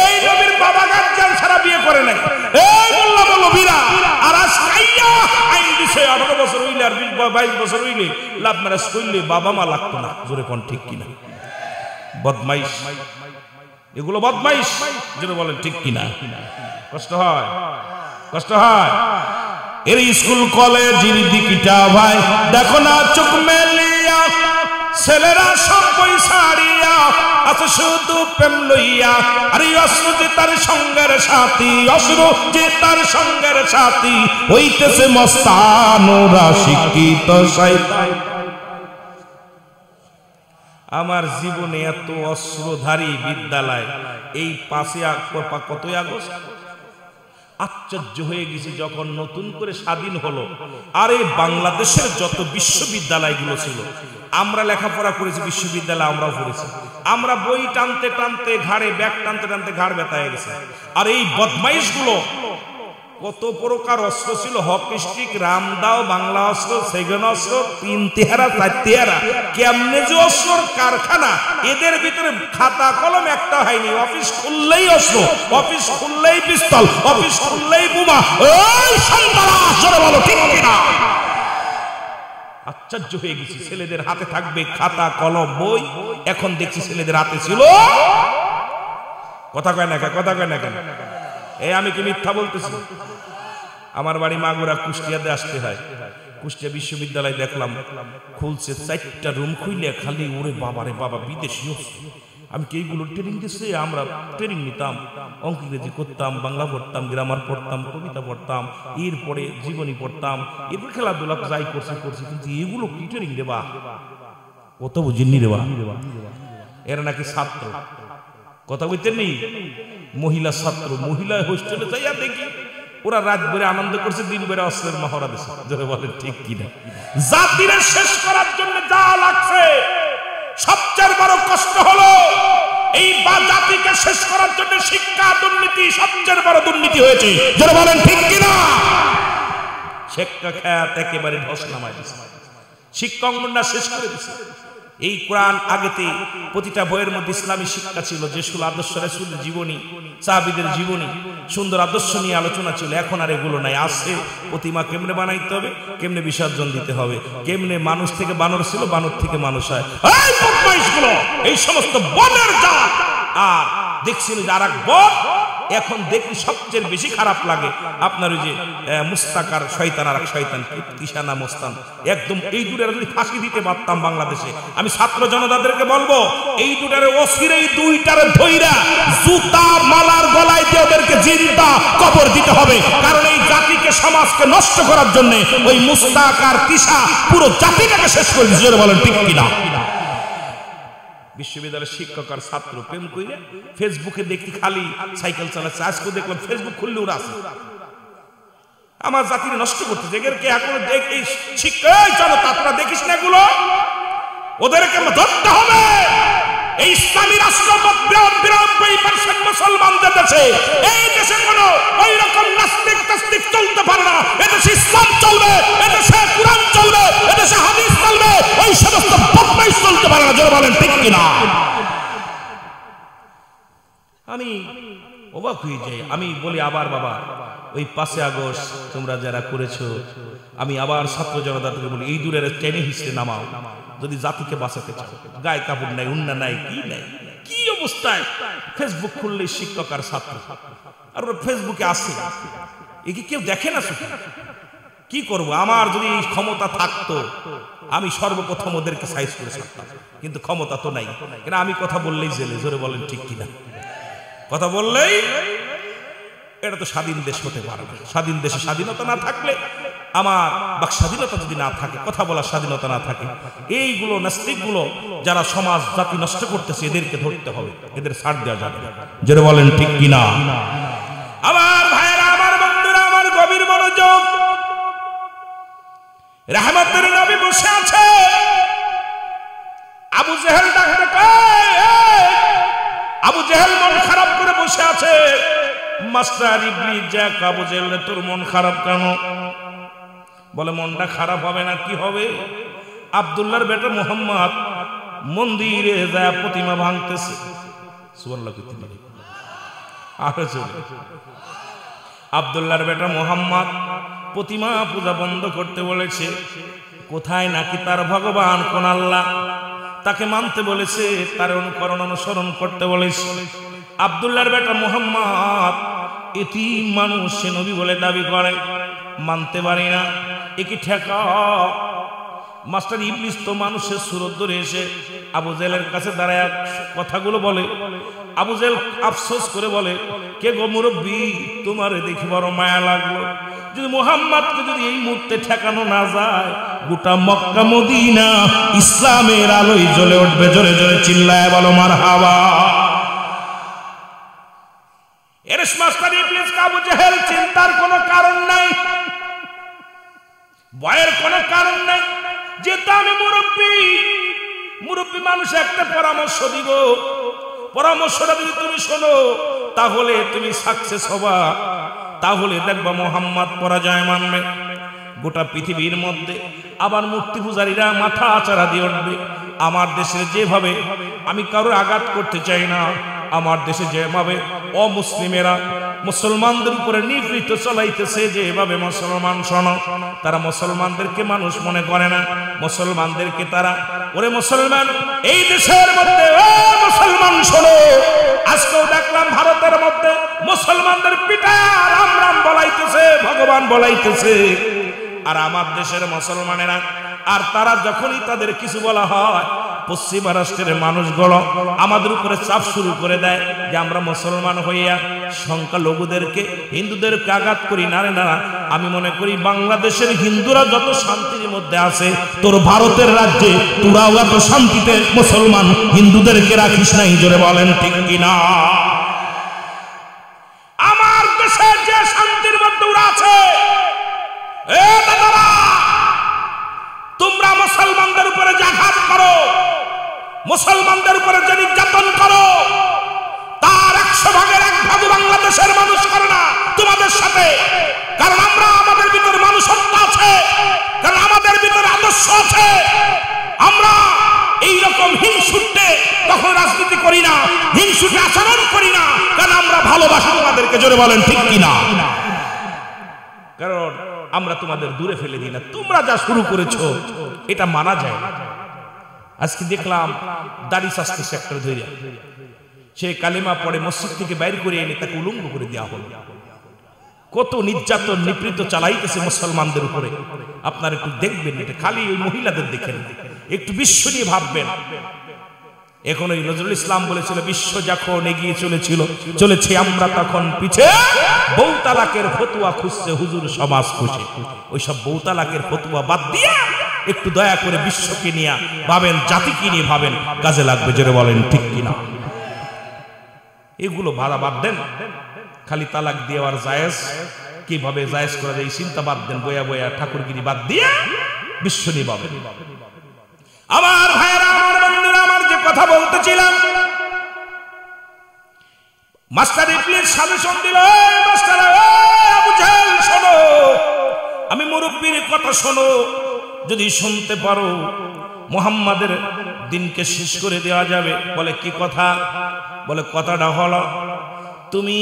এই নবীর বাবা গার্জিয়ান ছাড়া বিয়ে করে নাই। এই মোল্লা মৌলবীরা আর আজকাইয়া আইন দিছে 18 বছর হইলে আর 22 বছর হইলে লাভ ম্যারেজ করলে বাবা মা লাগতো না। জোরে কোন ঠিক কিনা? বদমাইশ, এগুলো বদমাইশ। জোরে বলেন ঠিক কিনা? কষ্ট হয়, কষ্ট হয়। এর স্কুল কলেজের দিকটা ভাই দেখো না চোখ মেলিয়া, ছেলেরা সব পয়সা হারিয়া আছে শুধু প্রেম লইয়া। আরে অশ্রু যে তার সঙ্গের সাথী, অশ্রু যে তার সঙ্গের সাথী, হইতেছে মস্তান। ওরা শিক্ষিত শয়তান। আমার জীবনে এত অস্ত্রধারী বিদ্যালয় এই 5 আগস্ট আশ্চর্য হয়ে গেছি যখন নতুন করে স্বাধীন হলো। আর এই বাংলাদেশের যত বিশ্ববিদ্যালয়গুলো ছিল, আমরা লেখাপড়া করেছি, বিশ্ববিদ্যালয় আমরাও পড়েছি, আমরা বই টানতে টানতে ঘাড়ে ব্যাগ টানতে টানতে ঘাড় ব্যথা হয়ে গেছে। আর এই বদমাইশগুলো কত প্রকার অস্ত্র ছিল, হকি স্টিক, রামদাও, বাংলা অস্ত্র, সেগুন অস্ত্র, 3 তেহারা 4 তেহারা, কেমনে যে অস্ত্রর কারখানা। এদের ভিতরে খাতা কলম একটা হয়নি, অফিস খুললেই অস্ত্র, অফিস খুললেই পিস্তল, অফিস খুললেই বোমা। ওই সন্ত্রাস, জোরে বলো ঠিক কিনা? আশ্চর্য হয়ে গেছি, ছেলেদের হাতে থাকবে খাতা কলম বই, এখন দেখছি ছেলেদের হাতে ছিল। কথা কয় না কেন? আমি কি মিথ্যা বলতেছি? আমার বাড়ি মাগুরা, কুষ্টিয়াতে আসতে হয়। কুষ্টিয়া বিশ্ববিদ্যালয় দেখলাম খুলছে 4টা রুম খুইলে খালি ওরে বাবা রে বাবা বিদেশি। আমি কি এইগুলো ট্রেনিং দিচ্ছে? আমরা ট্রেনিং নিতাম, অঙ্ক ইংরেজি করতাম, বাংলা পড়তাম, গ্রামার পড়তাম, কবিতা পড়তাম, এরপরে জীবনী পড়তাম, এরপর খেলাধুলা যাই করছি, কিন্তু এগুলো কি ট্রেনিং দেবা? কত বুঝিনি রে বা, এরা নাকি ছাত্র। কথা বলতেন নি, মহিলা ছাত্র, মহিলা হোস্টেলে যাইয়া দেখি ওরা রাত ভরে আনন্দ করছে, দিন ভরে অস্ত্রের মহড়া দিচ্ছে। যারা বলেন ঠিক কিনা? জাতিরে শেষ করার জন্য যা লাগছে, সবচেয়ে বড় কষ্ট হলো এই জাতিকে শেষ করার জন্য শিক্ষা দুর্নীতি সবচেয়ে বড় দুর্নীতি হয়েছে। যারা বলেন ঠিক কিনা? শিক্ষা খাত একেবারে ধস নামায় দিচ্ছে, শিক্ষা অঙ্গনটা শেষ করে দিচ্ছে। এই কোরআন আগেতে প্রতিটা বইয়ের মধ্যে ইসলামী শিক্ষা ছিল, যেসব আদর্শ রাসূলের জীবনী, সাহাবীদের জীবনী, সুন্দর আদর্শ নিয়ে আলোচনা ছিল। এখন আর এগুলো নাই। আছে প্রতিমা কেমনে বানাইতে হবে, কেমনে বিসর্জন দিতে হবে, কেমনে মানুষ থেকে বানর ছিল, বানর থেকে মানুষ হয়। এই বদমাইশগুলো, এই সমস্ত বনের জাত। আর দেখছেন যে আরেক বদ, এখন দেখি সবচেয়ে বেশি খারাপ লাগে আপনার ওই যে মুস্তাকার শয়তান, আর এক শয়তান তিশানা মোস্তান, একদম এই দুটার যদি ফাঁসি দিতে পারতাম বাংলাদেশে, আমি ছাত্র জনতাদেরকে বলবো এই দুটারে অসিরে এই দুইটারে ধইরা জুতা মালার গলায় দিয়ে ওদেরকে জিন্দা কবর দিতে হবে। কারণ এই জাতিকে, সমাজকে নষ্ট করার জন্য ওই মুস্তাক আর তিশা পুরো জাতিটাকে শেষ করে দিয়েছে। বলেন ঠিক কিনা? বিশ্ববিদ্যালয়ের শিক্ষক আর ছাত্র প্রেম কইরা ফেসবুকে দেখি খালি সাইকেল চালাচ্ছে। আজকে দেখলাম ফেসবুক খুললে ওরা আছে, আমার জাতির নষ্ট করতেছে। এদেরকে এখন এই শিক্ষা জনতা, তোরা দেখিস না এগুলো, ওদেরকে ধরতে হবে। এই ইসলামী রাষ্ট্র 92% মুসলমানদের দেশে, এই দেশে কোনো ওই রকম নাস্তিক তাস্তিক চলতে পারে না। এদেশে ইসলাম চলবে, এদেশে কোরআন চলবে, এদেশে হাদিস চলবে, ওই সমস্ত বদমাইশ চলতে পারে না। যারা বলেন ঠিক কিনা? আমি অবাক হয়ে যাই। আমি বলি আবার বাবা, ওই 5 আগস্ট তোমরা যারা করেছো, আমি আবার ছাত্র জনতাকে বলি এই দূরের ট্রেনে হিসেবে নামাও। যদি জাতিকে বাঁচাতে চাও, গায়ে কাপড় নাই, উন্না নাই, কি নাই, কি অবস্থায় ফেসবুক খুললে শিক্ষক আর ছাত্র, আর ওরা ফেসবুকে আসে, এ কি কেউ দেখে না? কি করব? আমার যদি ক্ষমতা থাকতো আমি সর্বপ্রথম ওদেরকে সাইজ করে ছাড়তাম, কিন্তু ক্ষমতা তো নাই। কেন? আমি কথা বললেই জেলে। জোরে বলেন ঠিক কিনা? কথা বললেই, এটা তো স্বাধীন দেশ হতে পারে না। স্বাধীন দেশে স্বাধীনতা না থাকলে, আমার বাক স্বাধীনতা যদি না থাকে, কথা বলার স্বাধীনতা না থাকে, এইগুলো নাস্তিকগুলো যারা সমাজ জাতি নষ্ট করতেছে, এদেরকে ধরতে হবে, এদের ছাড় দেওয়া যাবে না। যারা বলেন ঠিক কিনা? আমার ভাইয়েরা, আমার বন্ধুরা, আমার গভীর মনোযোগ। রাহমাতের নবী বসে আছে, আবু জেহেল ডাকতে কয়, আবু জেহেল মন খারাপ করে বসে আছে। মাস্টার ইবলিস যাক, আবু জেহেল তোর মন খারাপ কেন? বলে মনটা খারাপ হবে না, কি হবে? আব্দুল্লাহর বেটা মুহাম্মদ মন্দিরে যায় প্রতিমা ভাঙতেছে। সুবহানাল্লাহ। আব্দুল্লাহর বেটা মুহাম্মদ প্রতিমা পূজা বন্ধ করতে বলেছে। কোথায় নাকি তার ভগবান কোন আল্লাহ তাকে মানতে বলেছে, তার অনুকরণ অনুসরণ করতে বলেছে। আব্দুল্লাহর বেটা মুহাম্মদ এতিম মানুষ, সে নবী বলে দাবি করে, মানতে পারি না, একই ঠেকা। মাস্টার ইবলিস তো মানুষের সুরত ধরে এসে আবু জেহেলের কাছে দাঁড়ায় কথাগুলো বলে। আবু জেহেল আফসোস করে বলে, কে গো মুরব্বী, তোমারে দেখি বড় মায়া লাগলো। যদি মুহাম্মদকে যদি এই মুহূর্তে ঠেকানো না যায়, গোটা মক্কা মদিনা ইসলামের আলোয় জ্বলে উঠবে। জোরে জোরে চিল্লায় বলো মারহাবা। এরশ মাস্টার ইবলিস আবু জেহেল চিন্তার কোনো কারণ নাই, ভয়ের কোনো কারণ নাই। যেহেতু আমি মুরব্বী মানুষ, একটা পরামর্শ দিব, পরামর্শটা যদি তুমি শোনো তাহলে তুমি সাকসেস হবা, তাহলে দেখবা মোহাম্মদ পরাজয় মানবে। গোটা পৃথিবীর মধ্যে আবার মূর্তি পূজারীরা মাথা আচারা দিয়ে উঠবে। আমার দেশে যেভাবে, আমি কারোর আঘাত করতে চাই না, আমার দেশে যেভাবে অমুসলিমেরা মুসলমানদের উপরে নিপীড়িত চালাইতেছে, যেভাবে মুসলমান শোনো, তারা মুসলমানদেরকে মানুষ মনে করে না, মুসলমানদেরকে তারা ওরে মুসলমান এই দেশের মধ্যে ও মুসলমান শোনো। আজকেও দেখলাম ভারতের মধ্যে মুসলমানদের পিটায় রাম রাম বলাইতেছে, ভগবান বলাইতেছে, আর আমার দেশের মুসলমানেরা, আর তারা যখনই তাদের কিছু বলা হয়, পশ্চিমা রাষ্ট্রের মানুষগুলো আমাদের উপরে চাপ শুরু করে দেয় যে আমরা মুসলমান হইয়া সংখ্যালঘুদেরকে, হিন্দুদেরকে আঘাত করি। না রে না, আমি মনে করি বাংলাদেশের হিন্দুরা যত শান্তির মধ্যে আছে, তোর ভারতের রাজ্যে তোরাও এত শান্তিতে মুসলমান হিন্দুদেরকে রাখিস নাই। জোরে বলেন ঠিক কিনা? আমার দেশের যে শান্তির মধ্যে ওরা আছে, এ দাদারা, তোমরা মুসলমানদের উপরে যে আঘাত করো, মুসলমানদের উপরে যে নির্যাতন করো, তার 100 ভাগের 1 ভাগ বাংলাদেশের মানুষ করে না তোমাদের সাথে। কারণ আমরা, আমাদের ভিতরে মানুষত্ব আছে, কারণ আমাদের ভিতরে আদর্শ আছে। আমরা এইরকম হিংসুটে তখন রাজনীতি করি না, হিংসুটে আচরণ করি না, কারণ আমরা ভালোবাসি তোমাদেরকে। জোরে বলেন ঠিক কিনা? কারণ আমরা তোমাদের দূরে ফেলে দিই না। তোমরা যা শুরু করেছো এটা মানা যায় না। আজকে দেখলাম দাড়ি শাস্তি সেক্টর ধরে সে কালিমা পড়ে মসজিদ থেকে বাইর করে এনে তাকে উলঙ্গ করে দেওয়া হলো। কত নির্যাতন নিপীড়িত চালাইতেছে মুসলমানদের উপরে। আপনারা একটু দেখবেন, এটা খালি ওই মহিলাদের দেখেন, একটু বিশ্ব নিয়ে ভাববেন। এখন ওই নজরুল ইসলাম বলেছিল, বিশ্ব যখন এগিয়ে চলেছে আমরা তখন পিছে, বউ তালাকের ফতুয়া খুঁজছে হুজুর সমাজ খুশি। ওই সব বউ তালাকের ফতুয়া বাদ দিয়ে একটু দয়া করে বিশ্বকে নিয়ে ভাবেন, জাতিকে নিয়ে ভাবেন, কাজে লাগবে। জোরে বলেন ঠিক কিনা? এগুলো ভাড়া বাদ দেন, খালি তালাক দেওয়ার জায়েজ কিভাবে জায়েজ করা যায় চিন্তা বাদ দেন, বয়া বয়া ঠাকুরগিরি বাদ দিয়ে বিশ্ব নিয়ে ভাবেন। আমার ভাইরা, আমার বন্ধুরা, আমার যে কথা বলতেছিলাম, মাস্টার ইবলিস সাজেশন দিল, মাস্টার আবু জেহেল শোনো, আমি মুরব্বির কথা শোনো, যদি শুনতে পারো মুহাম্মাদের দিনকে শেষ করে দেওয়া যাবে। বলে কি কথা? বলে কথাটা হলো, তুমি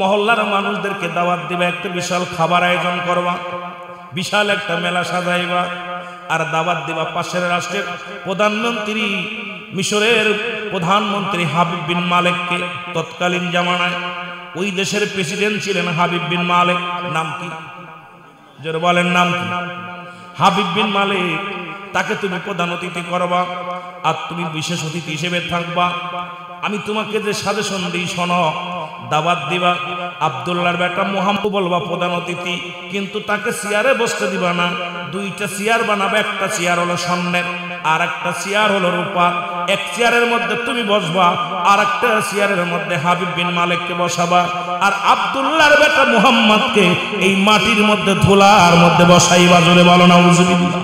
মহল্লার মানুষদেরকে দাওয়াত দিবা, একটা বিশাল খাবার আয়োজন করবা, বিশাল একটা মেলা সাজাইবা, আর দাওয়াত দিবা পাশের রাষ্ট্রের প্রধানমন্ত্রী, মিশরের প্রধানমন্ত্রী হাবিব বিন মালেককে। তৎকালীন জামানায় ওই দেশের প্রেসিডেন্ট ছিলেন হাবিব বিন মালেক। নাম কি? জোরে বলেন নাম কি? হাবিব বিন মালেক। তাকে তুমি প্রধান অতিথি করবা, আর তুমি বিশেষ অতিথি হিসেবে থাকবা। আমি তোমাকে যে সাজেশন দিই শোনো, দাওয়াত দিবা, আব্দুল্লাহর বেটা মুহাম্মদ বলবা প্রধান অতিথি, কিন্তু তাকে চেয়ারে বসতে দিবা না। 2টা চেয়ার বানাবে, একটা চেয়ার হলো স্বর্ণের, আর একটা চেয়ার হলো রূপা। এক চেয়ারের মধ্যে তুমি বসবা, আর একটা চেয়ারের মধ্যে হাবিব বিন মালিককে বসাবা, আর আব্দুল্লাহর বেটা মুহাম্মদকে এই মাটির মধ্যে ধুলার মধ্যে বসাইবা। জোরে বলো না উযুবিল্লাহ।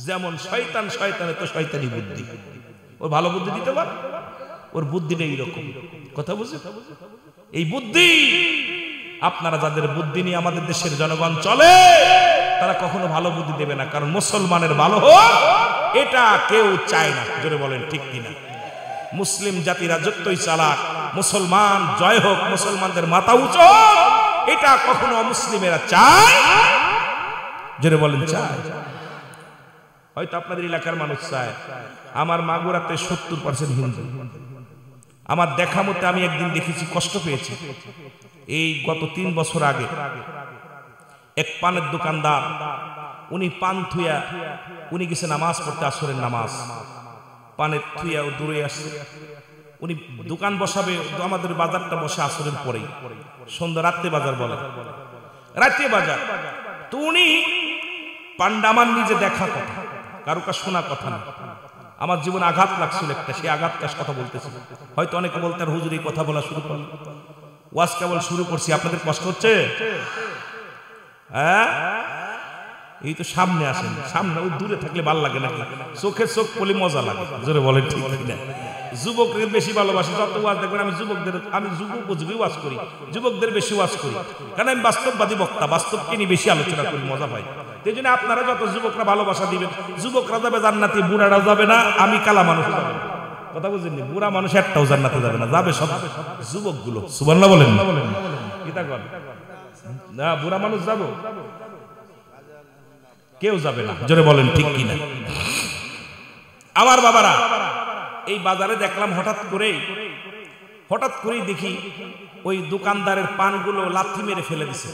যেমন শয়তান, শয়তানের তো শয়তানি বুদ্ধি, ওর ভালো বুদ্ধি দিতে পারে, ওর বুদ্ধিটা এইরকম। কথা বুঝে? এই বুদ্ধি, আপনারা যাদের বুদ্ধি নিয়ে আমাদের দেশের জনগণ চলে, তারা কখনো ভালো বুদ্ধি দেবে না, কারণ মুসলমানের ভালো হোক এটা কেউ চায় না। জোরে বলেন ঠিক কিনা? মুসলিম জাতিরা যতই চালাক, মুসলমান জয় হোক, মুসলমানদের মাথা উঁচু, এটা কখনো অমুসলিমেরা চায়। জোরে বলেন চায়? হয়তো আপনাদের এলাকার মানুষ চায়। আমার মাগুরাতে 70% হিন্দু। আমার দেখা মতে আমি একদিন দেখেছি, কষ্ট পেয়েছি। এই গত 3 বছর আগে এক পানের দোকানদার, উনি পান থুয়া, উনি গেছে নামাজ পড়তে, আসরের নামাজ, পানের থুয়া দূরে আসছে। উনি দোকান বসাবে, আমাদের বাজারটা বসে আসরের পরেই, সন্ধ্যা রাত্রে বাজার বলে। রাতে বাজার। তো উনি পান্ডা আমার নিজে দেখা কথা, কারো কাছে শোনা কথা না। আমার জীবনে আঘাত লাগছিল একটা, সেই আঘাতটার কথা বলতেছি। হয়তো অনেকে বলতেন হুজুর এই কথা বলা শুরু করল, ওয়াজ কেবল শুরু করছি, আপনাদের কষ্ট হচ্ছে? হ্যাঁ, এই তো সামনে আসেন, সামনে ওই দূরে থাকলে ভালো লাগে না, চোখে চোখ পড়লে মজা লাগে। জোরে বলেন ঠিক না? যুবকদের বেশি ভালোবাসি, যত ওয়াজ দেখবেন আমি যুবকদের, আমি যুবক উপযোগী ওয়াজ করি, যুবকদের বেশি ওয়াজ করি, কারণ আমি বাস্তববাদী বক্তা, বাস্তবকে নিয়ে বেশি আলোচনা করি, মজা পাই। এই জন্য আপনারা যত যুবকরা ভালোবাসা দিবেন, যুবকরা যাবে জান্নাতে, বুড়ারা যাবে না, আমি কালা মানুষ যাবে না। কথা বুঝেননি? বুড়া মানুষ একটাও জান্নাতে যাবে না, যাবে সব যুবকগুলো। সুবহানাল্লাহ বলেন না? বুড়া মানুষ যাবো, কেউ যাবে না। জোরে বলেন ঠিক কিনা? আমার বাবারা, এই বাজারে দেখলাম হঠাৎ করেই দেখি ওই দোকানদারের পানগুলো লাথি মেরে ফেলে দিছে,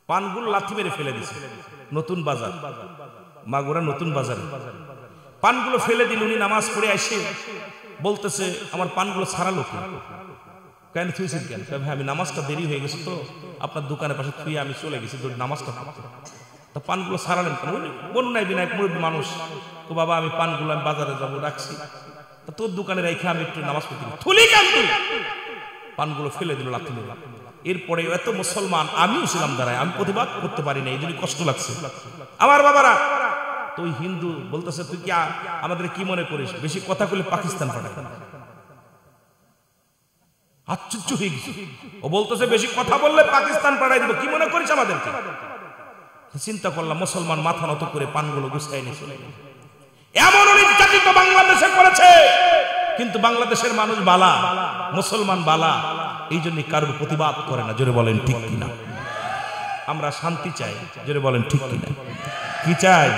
পানগুলো লাথি মেরে ফেলে দিছে। নতুন বাজার, মাগুরা নতুন বাজারে পানগুলো ফেলে দিল। উনি নামাজ পড়ে আসে বলতেছে আমার পানগুলো ছাড়ালো কেন, থুইছেন কেন? ভাই আমি নামাজটা দেরি হয়ে গেছে তো আপনার দোকানের পাশে থুয়ে আমি চলে গেছি নামাজটা পড়তে। তা পানগুলো ছাড়ালেন কেন? বন্যায় বিনায়ক মুরব্বী মানুষ, তো বাবা আমি পানগুলো আমি বাজারে যাবো রাখছি, তা তোর দোকানে রেখে আমি একটু নামাজ পড়তে থুলি কেন? পানগুলো ফেলে দিল লাথি দিল। এরপরে এত মুসলমান, আমিও ছিলাম দাঁড়ায়, আমি প্রতিবাদ করতে পারি না, এই জন্য কষ্ট লাগছে। আমার বাবারা, তো ওই হিন্দু বলতেছে তুই কি আমাদের কি মনে করিস, বেশি কথা বলে পাকিস্তান পাঠায়। আশ্চর্য হয়ে গেছে, ও বলতেছে বেশি কথা বললে পাকিস্তান পাঠাই দিব, কি মনে করিস আমাদেরকে? চিন্তা করলাম, মুসলমান মাথা নত করে পানগুলো গুছাই নিয়ে চলে গেল। এমন নির্যাতিত বাংলাদেশে করেছে, কিন্তু বাংলাদেশের মানুষ বালা, মুসলমান বালা, এই জন্য কারোর প্রতিবাদ করে না। জোরে বলেন ঠিক কিনা? আমরা শান্তি চাই, জোরে বলেন ঠিক কিনা? কি চাই?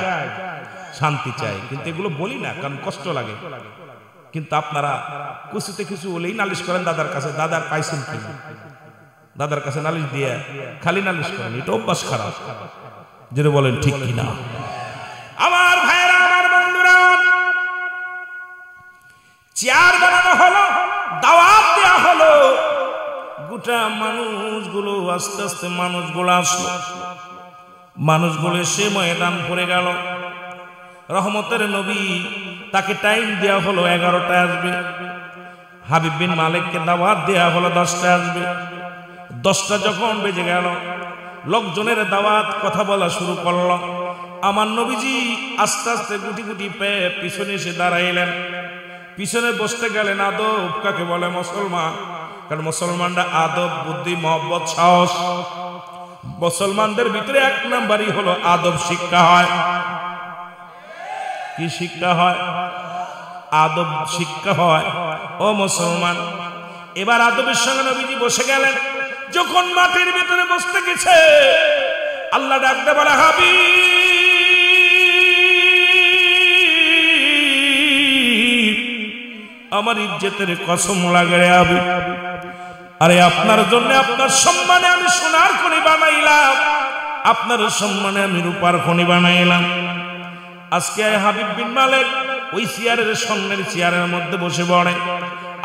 শান্তি চাই, কিন্তু এগুলো বলি না কারণ কষ্ট লাগে। কিন্তু আপনারা কিছুতে কিছু বলেই নালিশ করেন দাদার কাছে, দাদার পাইছেন কি? দাদার কাছে নালিশ দিয়ে খালি নালিশ করেন, এটা অভ্যাস খারাপ। জোরে বলেন ঠিক কিনা? আমার ভাইরা, আমার বন্ধুরা, চেয়ার বানানো হলো, দাওয়াত দেওয়া হলো, গোটা মানুষগুলো আস্তে আস্তে মানুষগুলো আসলো, মানুষগুলো সে ময়দান পড়ে গেল। রহমতের নবী, তাকে টাইম দেওয়া হলো 11টায় আসবে। হাবিব বিন মালিককে দাওয়াত দেওয়া হলো 10টায় আসবে। 10টা যখন বেজে গেল, লোকজনের দাওয়াত কথা বলা শুরু করলো। আমার নবীজি আস্তে আস্তে গুটি গুটি পেয়ে পিছনে এসে দাঁড়াইলেন। পিছনে বসতে গেলেন। আদব কাকে বলে? মুসলমান, কারণ মুসলমানরা আদব, বুদ্ধি, মহব্বত, সাহস, মুসলমানদের ভিতরে 1 নাম্বারই হলো আদব শিক্ষা হয়। কি শিক্ষা হয়? আদব শিক্ষা হয়। ও মুসলমান, এবার আদবের সঙ্গে নবীজি বসে গেলেন। যখন মাটির ভিতরে বসতে গেছে, আল্লাহ ডাকতে বলে হাবিব, আমার ইজ্জতের কসম লাগে রে হাবিব, আরে আপনার জন্য, আপনার সম্মানে আমি সোনার খনি বানাইলাম, আপনার সম্মানে আমি রূপার খনি বানাইলাম। আজকে হাবিব বিন মালিক ওই চেয়ারের সামনের চেয়ারের মধ্যে বসে পড়ে।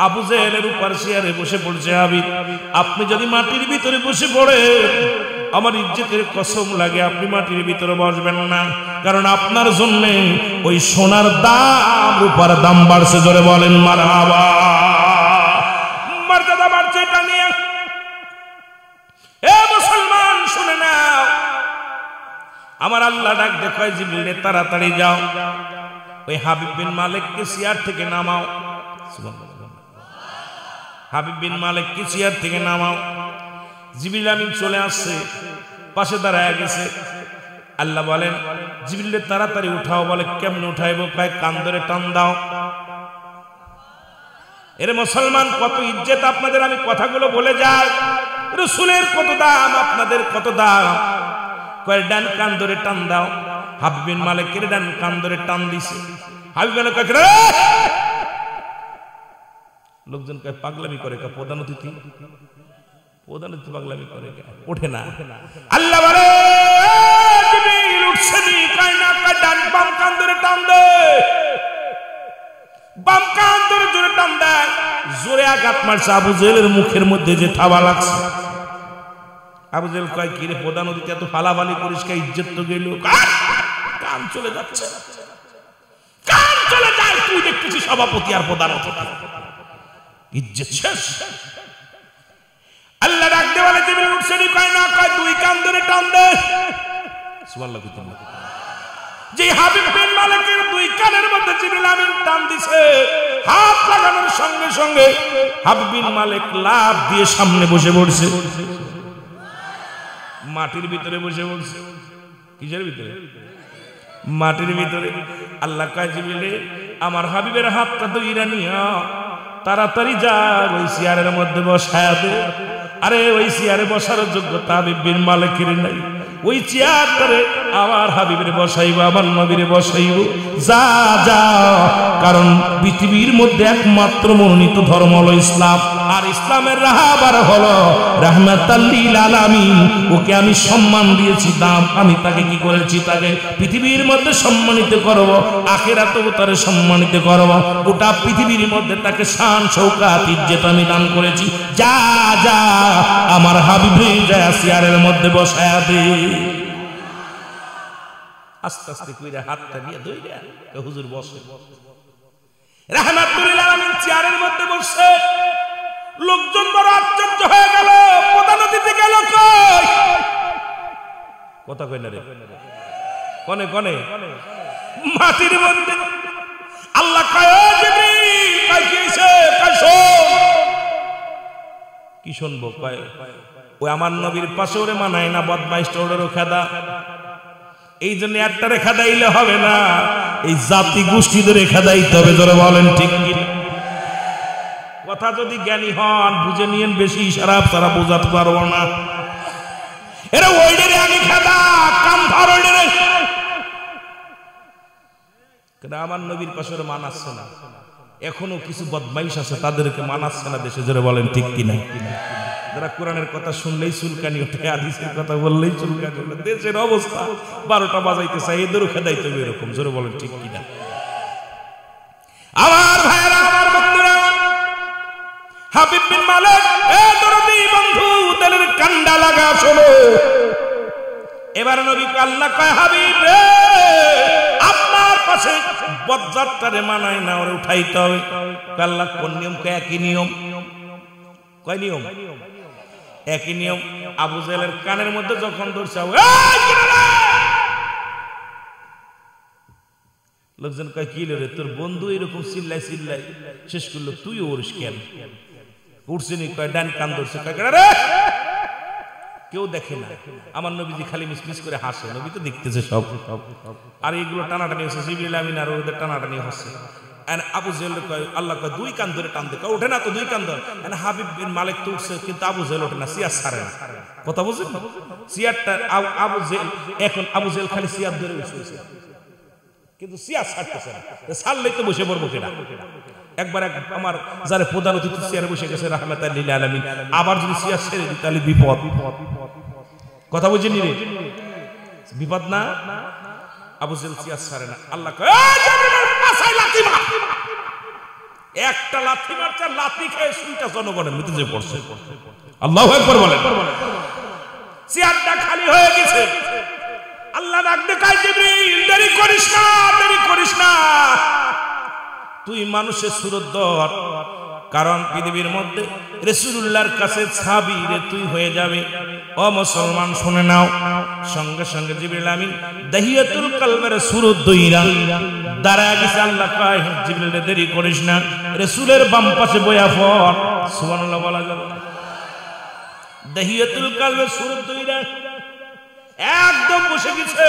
আবু জেহেলের উপর চেয়ারে বসে পড়ছে। হাবিব, আপনি যদি মাটির ভিতরে বসে পড়ে, আমার ইজ্জতের কসম লাগে আপনি মাটির ভিতরে বসবেন না, কারণ আপনার জন্য ওই সোনার দাম, রূপার দাম বাড়ছে। জোরে বলেন মারহাবা। মর্যাদা বাড়ছে এটা নিয়ে। এ মুসলমান শুনে নাও, আমার আল্লাহ ডাক দেখায় জিবরিল, তাড়াতাড়ি যাও, ওই হাবিব বিন মালিককে চেয়ার থেকে নামাও। হাবিব বিন মালিককে চেয়ার থেকে নামাও। জিবরিল আমিন চলে আসছে, পাশে দাঁড়ায় গেছে। আল্লাহ বলেন জিবরিল তাড়াতাড়ি উঠাও। বলে কেমনে উঠাইবো? কয় কান ধরে টান দাও। এর মুসলমান, কত ইজ্জত আপনাদের, আমি কথাগুলো বলে যাই। রাসূলের কত দাম, আপনাদের কত দাম। কয় ডান কান ধরে টান দাও। হাবিব বিন মালিকের ডান কান ধরে টান দিছে। হাবিব বলে লোকজন কয় পাগলামি করে, প্রধান অতিথি পাগলামি করে, ওঠে না। আল্লাহ বলে জিবরিল উঠছে নি, কয় না, কয় ডান বাম কান ধরে টান দে। বাম কান ধরে জোরে টান দেয়, জোরে আঘাত মারছে। আবু জেহেলের মুখের মধ্যে যে থাবা লাগছে, আবু জেহেল কয় কি রে প্রধান অতিথি এত ফালাফালি করিস কে, ইজ্জত তো গেল। কান চলে যাচ্ছে, কান চলে যায়, তুই দেখতেছিস সভাপতি আর প্রধান অতিথি, ইজ্জত শেষ। আল্লাহ ডাক দে বলে জিবরিল উঠছেনি, কয় না, কয় দুই কান ধরে টান দে। সুবহানাল্লাহ। যে হাবিব বিন মালিকের দুই কানের মধ্যে জিবরিল আমিন টান দিছে, হাত লাগানোর সঙ্গে সঙ্গে হাবিব বিন মালিক লাফ দিয়ে সামনে বসে পড়ছে, মাটির ভিতরে বসে পড়ছে। কিসের ভিতরে? মাটির ভিতরে। আল্লাহ কয় জিবরিল আমার হাবিবের হাতটা ধইরা নিয়া তাড়াতাড়ি যা ওই চেয়ারের মধ্যে বসায়া দে। আরে ওই চেয়ারে বসার যোগ্যতা হাবিব বিন মালিকের নাই, ওই চেয়ারটারে আমার হাবিবের বসাইব, আমার নবীরে বসাইব। যা যা, কারণ পৃথিবীর মধ্যে একমাত্র মনোনীত ধর্ম হলো ইসলাম, আর ইসলামের রাহবার হলো রাহমাতাল লিল আলামিন। ওকে আমি সম্মান দিয়েছি, দাম আমি তাকে কি করেছি, তাকে পৃথিবীর মধ্যে সম্মানিত করব, আখিরাতেও তারে সম্মানিত করব। গোটা পৃথিবীর মধ্যে তাকে শান শৌকাত ইজ্জত আমি দান করেছি। যা যা, আমার হাবিবে যা চেয়ারের মধ্যে বসায়া দে। আস্তে আস্তে কইরা হাতটা নিয়ে ধইরা হুজুর বসে। রাহমাতুল লিল আলামিন চেয়ারের মধ্যে বসে। লোকজন বড় আশ্চর্য হয়ে গেল, প্রধান অতিথি গেল কই? কথা কই না রে, কোনে কোনে? মাটির মধ্যে। আল্লাহ কয় ও জিবরিল, কয় কি হইছে? কয় শোন। কি শুনবো? কয় ওই আমার নবীর পাশে ওরে মানায় না, বদমাইশটা ওরে খেদা। এই জন্য একটা রেখা দাইলে হবে না, এই জাতি গোষ্ঠী ধরে রেখা দাইতে হবে। ধরে বলেন ঠিক কি? কথা যদি জ্ঞানী হন বুঝে নিয়েন, বেশি ইশারা সারা বোঝাতে পারবো না। এরা ওইডেরে আমি খেদা, কাম ধর ওইডেরে। আমার নবীর পাশে ওরে মানাচ্ছে না, এখনো কিছু বদমাইশ আছে তাদেরকে মানাচ্ছে না দেশে। জোরে বলেন ঠিক কিনা? যারা কোরআনের কথা শুনলেই চুলকানি ওঠে, হাদিসের কথা বললেই চুলকানি ওঠে। দেশের অবস্থা 12টা বাজাইতে চাই, এদেরও খেদাইতে হবে এরকম। জোরে বলেন ঠিক কিনা? আমার ভাইয়েরা, আমার বন্ধুরা, হাবিব বিন মালিক এ দরদি বন্ধু তেলের কান্ডা লাগা শোনো। এবার নবী আল্লাহ কয় হাবিব রে, আপনার পাশে বজ্জাতটারে মানায় না, ওরে উঠাইতে হবে। আল্লাহ কোন নিয়ম? কয় একই নিয়ম। কয় নিয়ম? একই নিয়ম। আবু জেহেলের কানের মধ্যে যখন ধরছে, লোকজন কয় কি রে, তোর বন্ধু এরকম চিল্লাই চিল্লাই শেষ করলো, তুই ওরিস কেন? উঠছে নি? কয় ডান কান ধরছে। কেউ দেখে না, আমার নবীজি খালি মিসমিস করে হাসে, নবী তো দেখতেছে সব। আর এইগুলো টানাটানি হচ্ছে, জিবরিল আমিন আর ওদের টানাটানি হচ্ছে। আবু জেহেল কয়, আল্লাহ কয় দুই কান ধরে টান দে। কয় ওঠে না তো, দুই কান ধর। হাবিব বিন মালিক তো উঠছে, কিন্তু আবু জেহেল ওঠে না, সিয়ার ছাড়ে না। কথা বুঝছেন? সিয়ারটা আবু জেহেল, এখন আবু জেহেল খালি সিয়ার ধরে বসে, কিন্তু সিয়ার ছাড়তেছে না। ছাড়লেই তো বসে পড়বো কিনা? একবার আমার যারা প্রধান অতিথি চেয়ারে বসে গেছে রাহমাতাল লিল আলামিন, আবার যদি সিয়ার ছেড়ে দিই তাহলে বিপদ। কথা বুঝেন রে? বিপদ না? আবু জেহেল সিয়ার ছাড়ে না। আল্লাহ কয় লাথি মার। একটা লাথি মারছে, লাথি খেয়ে শুনটা জনগণের মৃত্যু পড়ছে। আল্লাহু আকবার বলেন। চেয়ারটা খালি হয়ে গেছে। আল্লাহ ডাক দে কয় জিবরিল, দেরি করিস না, দেরি করিস না, তুই মানুষের সুরত ধর, কারণ পৃথিবীর মধ্যে রাসূলুল্লাহর কাছে ছাবি রে তুই হয়ে যাবে। ও মুসলমান শুনে নাও। সঙ্গে সঙ্গে জিবরিল আমিন দাহিয়াতুল কলবের সুরত দইরা দাঁড়ায় গেছে। আল্লাহ কয় জিবরিল দেরি করিস না, রাসূলের বাম পাশে বয়া পড়। সুবহানাল্লাহ বলা যাবে। দাহিয়াতুল কলবের সুরত দইরা একদম বসে গেছে।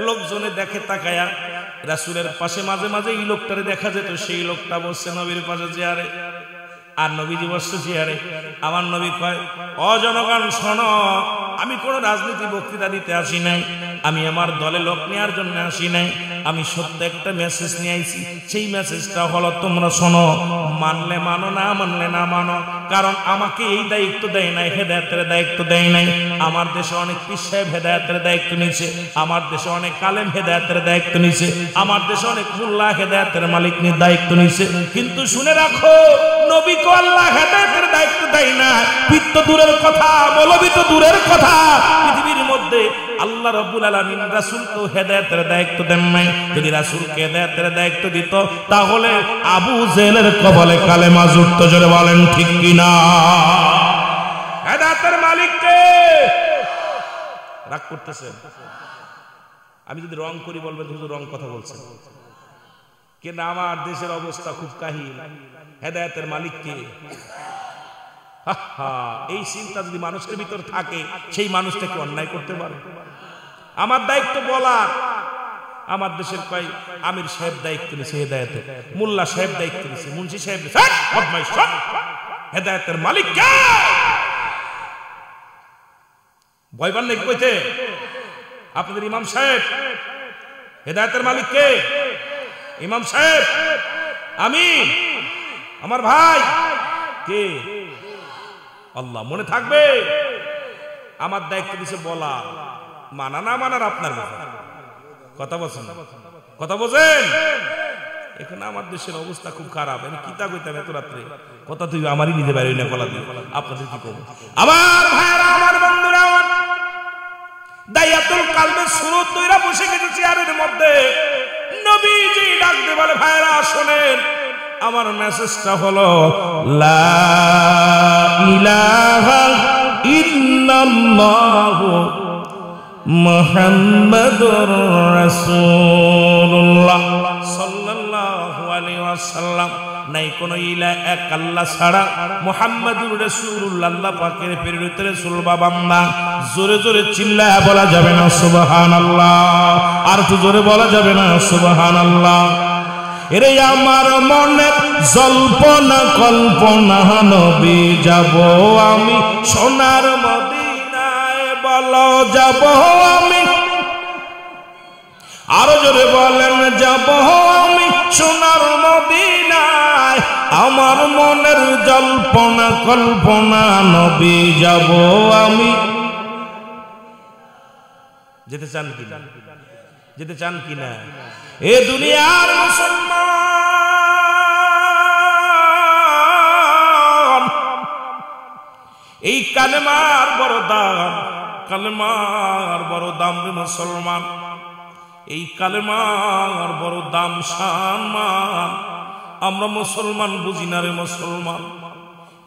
লোকজনে দেখে তাকায়া, রাসূলের পাশে মাঝে মাঝে এই লোকটারে দেখা যেত, সেই লোকটা বসছে নবীর পাশে চেয়ারে, আর নবীজি বসছে চেয়ারে। আমার নবী কয়, ও জনগণ শোনো, আমি কোন রাজনীতি বক্তৃতা দিতে আসি নাই, আমি আমার দলে লোক নেওয়ার জন্য আসি নাই, আমি সত্য একটা মেসেজ নিয়ে আইছি। সেই মেসেজটা হলো তোমরা শোনো, মানলে মানো, না মানলে না মানো। কারণ আমাকে এই দায়িত্ব দেয় নাই, হেদায়েতের দায়িত্ব দেয় নাই। আমার দেশে অনেক পীর সাহেব হেদায়েতের দায়িত্ব নিয়েছে, আমার দেশে অনেক আলেম হেদায়েতের দায়িত্ব নিয়েছে, আমার দেশে অনেক মোল্লা হেদায়েতের মালিক নিয়ে দায়িত্ব নিয়েছে। কিন্তু শুনে রাখো, নবীকে আল্লাহ হেদায়েতের দায়িত্ব দেয় না। পীর তো দূরের কথা, মৌলবী তো দূরের কথা, পৃথিবীর মধ্যে আল্লাহ রাব্বুল আলামিন রাসূলকে হেদায়েতের দায়িত্ব দেন নাই। যদি রাসূলকে হেদায়েতের দায়িত্ব দিত, তাহলে আবু জেহেলের কবলে কালেমা জুড়ত। জোরে বলেন ঠিক কিনা? হেদায়েতের মালিক কে? রাগ করতেছেন? আমি যদি রং করি বলবেন হুজুর রং কথা বলছেন। কিন্তু আমার দেশের অবস্থা খুব কাহিল। হেদায়েতের মালিক কে? এই চিন্তা যদি মানুষের ভিতর থাকে, সেই মানুষটাকে অন্যায় করতে পারে। আমার দায়িত্ব বলার, আমার দেশের কয় আমির সাহেব দায়িত্ব নিছে হেদায়েতের, মোল্লা সাহেব দায়িত্ব নিছে, মুন্সি সাহেব হেদায়েতের মালিক কে? ভয় পান নাকি কইতে? আপনাদের ইমাম সাহেব হেদায়েতের মালিক কে? ইমাম সাহেব, আমি, আমার ভাই কে? আল্লাহ। মনে থাকবে, আমার দায়িত্ব দিছে বলা, মানা না মানার আপনার কথা বলছেন, কথা বোঝেন। এখানে আমার দেশের অবস্থা খুব খারাপ। আমি কিতা কইতাম এত রাত্রে, কথা তুই আমারই নিজে বাইরে না বলা দিই, আপনাদের কি করবো? আমার ভাইরা, আমার বন্ধুরা, দায়াতুল কালবের সুরত তৈরা বসে গেছে চেয়ারের মধ্যে। নবীজি ডাকতে বলে, ভাইরা শোনেন, আমার মেসেজটা হলো লা ইলাহা ইল্লাল্লাহু মুহাম্মাদুর রাসূলুল্লাহ সাল্লাল্লাহু আলাইহি ওয়াসাল্লাম। নাই কোন ইলাহ এক আল্লাহ ছাড়া, মুহাম্মাদুর রাসূলুল্লাহ আল্লাহ পাকের প্রেরিত রাসূল বা বান্দা। জোরে জোরে চিল্লায়া বলা যাবে না সুবহানাল্লাহ? আর তো জোরে বলা যাবে না সুবহানাল্লাহ? এরে আমার মনে জল্পনা কল্পনা, নবী যাব আমি সোনার মদিনায়, বলো যাব আমি। আরো জোরে বলেন, যাব আমি সোনার মদিনায়। আমার মনের জল্পনা কল্পনা, নবী যাব আমি। যেতে চান কিনা? যেতে চান কিনা? এ দুনিয়ার মুসলমান, এই কালেমার বড় দাম, কালেমার বড় দাম রে মুসলমান। এই কালেমার বড় দাম সম্মান আমরা মুসলমান বুঝি না রে মুসলমান।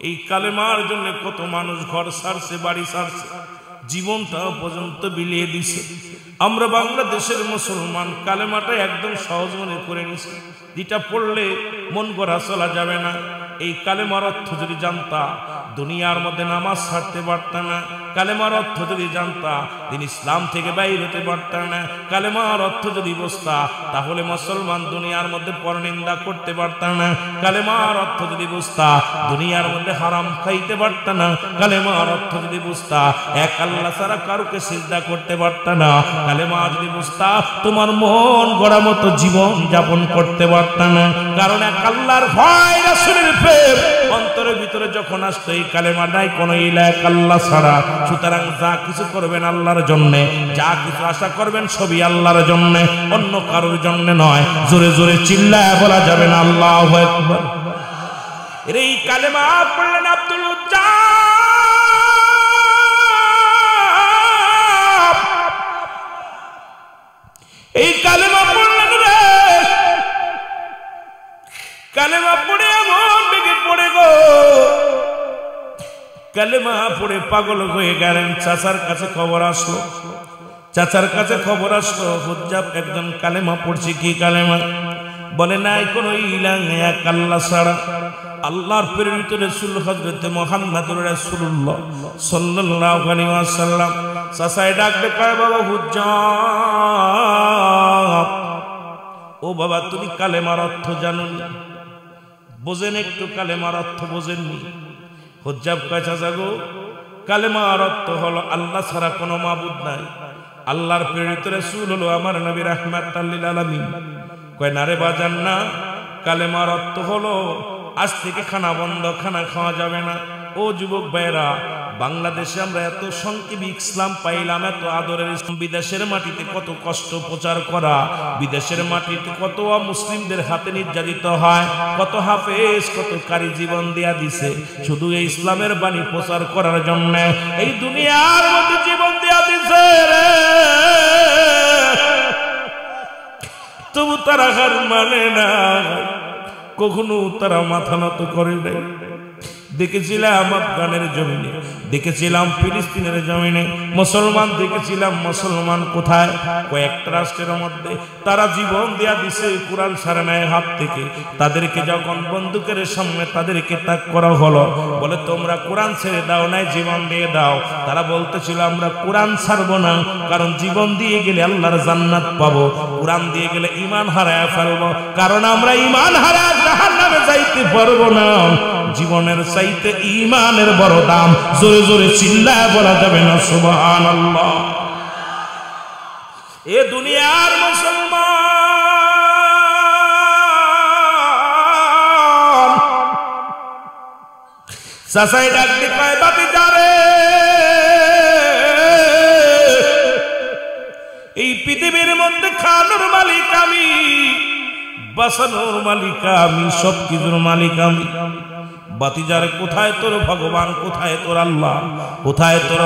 এই কালেমার জন্য কত মানুষ ঘর ছাড়ছে, বাড়ি ছাড়ছে, জীবনটা পর্যন্ত বিলিয়ে দিছে। আমরা বাংলাদেশের মুসলমান কালেমাটা একদম সহজ মনে করে নিছি, যেটা পড়লে মন গড়া চলা যাবে না। এই কালেমার অর্থ যদি জানতা, দুনিয়ার মধ্যে নামাজ ছাড়তে পারত না। কালেমার অর্থ যদি জানতা, দিন ইসলাম থেকে বাইর হতে পারত না। কালেমার অর্থ যদি বুঝতা, তাহলে মুসলমান দুনিয়ার মধ্যে পরনিন্দা করতে পারত না। কালেমার অর্থ যদি বুঝতা, দুনিয়ার মধ্যে হারাম খাইতে পারত না। কালেমার অর্থ যদি বুঝতা, এক আল্লাহ ছাড়া কারোকে সিজদা করতে পারত না। কালেমা যদি বুঝতা, তোমার মন গড়া মতো জীবন যাপন করতে পারত না। কারণ এক আল্লাহর ভয়, রাসূলের প্রেম অন্তরের ভিতরে যখন আসতো, এই কালেমা নাই কোনো ইলাহ এক আল্লাহ ছাড়া। সুতরাং যা কিছু করবেন আল্লাহর জন্য, যা কিছু আশা করবেন সবই আল্লাহর জন্য, অন্য কারোর জন্য নয়। জোরে জোরে চিল্লায় বলা যাবে না আল্লাহু আকবার। এই কালেমা পড়লেন আব্দুল উজ্জাব, এই কালেমা পড়লেন রে। কালেমা পড়ে এমন বেগে পড়ে গো, কালেমা পড়ে পাগল হয়ে গেলেন। চাচার কাছে খবর আসলো, চাচার কাছে খবর আসলো, হুজ্জাব একজন কালেমা পড়ছে। কি কালেমা? বলে নাই কোন ইলাহ এক আল্লাহ ছাড়া। আল্লাহর প্রেরিত রাসূল হযরত মুহাম্মদুর রাসূলুল্লাহ সাল্লাল্লাহু আলাইহি ওয়াসাল্লাম। চাচাই ডাকতে কয়, বাবা হুজ্জাব, ও বাবা তুমি কালেমার অর্থ জানো না? বোঝেন একটু কালেমার অর্থ বোঝেননি? হুজ্জাব কয়, চাচা গো কালেমার অর্থ হলো আল্লাহ ছাড়া কোনো মাবুদ নাই, আল্লাহর প্রেরিত রাসূল হলো আমার নবী রাহমাতাল লিল আলামিন। কয় না রে বাজান না, কালেমার অর্থ হলো আজ থেকে খানা বন্ধ, খানা খাওয়া যাবে না। ও যুবক ভাইরা, বাংলাদেশে আমরা এত সংক্ষেপে ইসলাম পাইলাম, এত আদরের ইসলাম। বিদেশের মাটিতে কত কষ্ট প্রচার করা, বিদেশের মাটিতে কত মুসলিমদের হাতে নির্যাতিত হয়, কত হাফেজ কত কারি জীবন দেয়া দিছে শুধু এই ইসলামের বাণী প্রচার করার জন্য। এই দুনিয়ার মধ্যে জীবন দেয়া দিছে রে, তবু তারা হার মানে না, কখনো তারা মাথা নত করে নাই। দেখেছিলাম আফগানের জমিনে, দেখেছিলাম ফিলিস্তিনের জমিনে মুসলমান, দেখেছিলাম মুসলমান কোথায় কয়েকটা রাষ্ট্রের মধ্যে তারা জীবন দেয়া দিছে কোরআন ছাড়ে নাই হাত থেকে। তাদেরকে যখন বন্দুকের সামনে তাদেরকে তাক করা হলো, বলে তোমরা কোরআন ছেড়ে দাও নাই, জীবন দিয়ে দাও। তারা বলতেছিল আমরা কোরআন ছাড়বো না, কারণ জীবন দিয়ে গেলে আল্লাহর জান্নাত পাবো, কোরআন দিয়ে গেলে ঈমান হারায় ফেলবো, কারণ আমরা ঈমান হারায় জাহান্নামে যাইতে পারবো না। জীবনের চাইতে ঈমানের বড় দাম, জোরে জোরে চিল্লায় বলা যাবে না সুবহানাল্লাহ। এ দুনিয়ার মুসলমান চাচাই ডাকতে পায় বাতি যারে, এই পৃথিবীর মধ্যে খানোর মালিক আমি, বাঁচানোর মালিক আমি, সব কিছুর মালিক আমি। বাতিজারে কোথায় তোর ভগবান, কোথায় তোর আল্লাহ, কোথায় তোর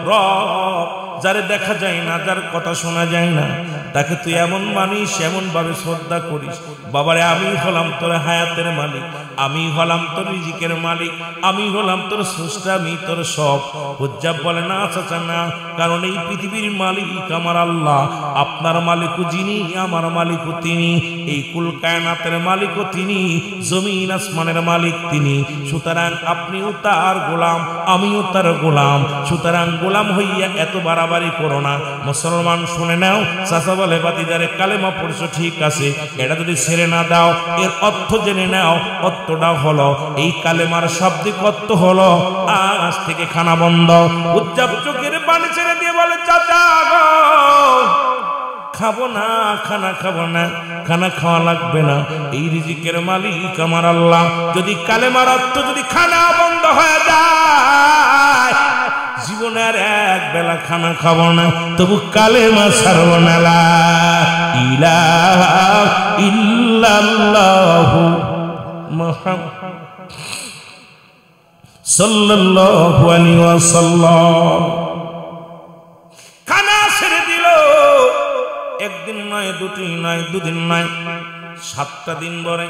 রব? যারে দেখা যায় না, যার কথা শোনা যায় না, তাকে তুই এমন মানিস, এমন ভাবে শ্রদ্ধা করিস। বাবারে আমি হলাম তোর হায়াতের মালিক, আমি হলাম তোর রিজিকের মালিক, আমি হলাম তোর স্রষ্টা, আমি তোর সব। হুজ্জাব বলে না চাচা না, কারণ এই পৃথিবীর মালিক আমার আল্লাহ, আপনার মালিকও যিনি, আমার মালিকও তিনি, এই কুল কায়নাতের মালিকও তিনি, জমিন আসমানের মালিক তিনি। সুতরাং আপনিও তার গোলাম, আমিও তার গোলাম। সুতরাং গোলাম হইয়া এত বাড়াবাড়ি করো না। মুসলমান শুনে নাও, চাচা বলে বাতিজারে কালেমা পড়ছো ঠিক আছে, এটা যদি ছেড়ে না দাও, এর অর্থ জেনে নাও। অর্থটা হলো এই কালেমার শাব্দিক অর্থ হলো আজ থেকে খানা বন্ধ। উজ্জাব চোখের পানি ছেড়ে দিয়ে বলে চাচা গো খাবো না, খানা খাবো না, খানা খাওয়া লাগবে না, এই রিজিকের মালিক আমার আল্লাহ। যদি কালেমার অর্থ যদি খানা বন্ধ হয়ে যায়, জীবনের এক বেলা খানা খাবো না, তবু কালেমা ছাড়ব না। লা ইলাহা ইল্লাল্লাহু মুহাম্মাদ সাল্লাল্লাহু আলাইহি ওয়াসাল্লাম। খানা ছেড়ে দিল, একদিন নয়, দুদিন নয়, দুদিন নয়, 7টা দিন ধরে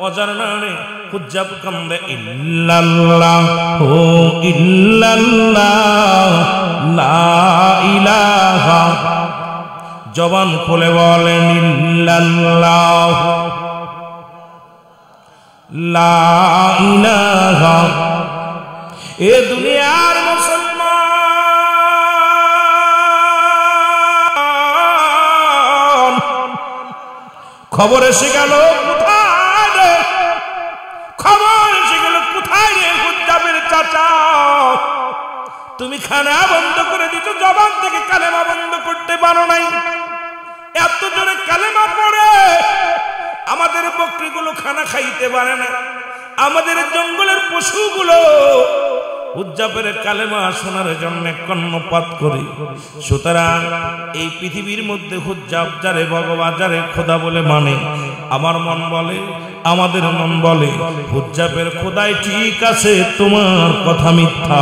অজার নামে হুজ্জাব কান্দে ইল্লাল্লাহু ইল্লাল্লাহ লা ইলাহা, জবান খুলে বলেন ইল্লাল্লাহ লা ইলাহা। এ দুনিয়ার মুসলমান খবর এসে গেল কোথায় রে, খবর এসে গেল কোথায় রে হুজ্জাবের চাচা, তুমি খানা বন্ধ করে দিছো, জবান থেকে কালেমা বন্ধ করতে পারো নাই। এত জোরে কালেমা পড়ে আমাদের বকরিগুলো খানা খাইতে পারে না, আমাদের জঙ্গলের পশুগুলো হুজ্জাবের কালেমা শোনার জন্য কর্ণপাত করে। সুতরাং এই পৃথিবীর মধ্যে হুজ্জাব যারে ভগবান, যারে খোদা বলে মানে, আমার মন বলে, আমাদের মন বলে হুজ্জাবের খোদাই ঠিক আছে, তোমার কথা মিথ্যা।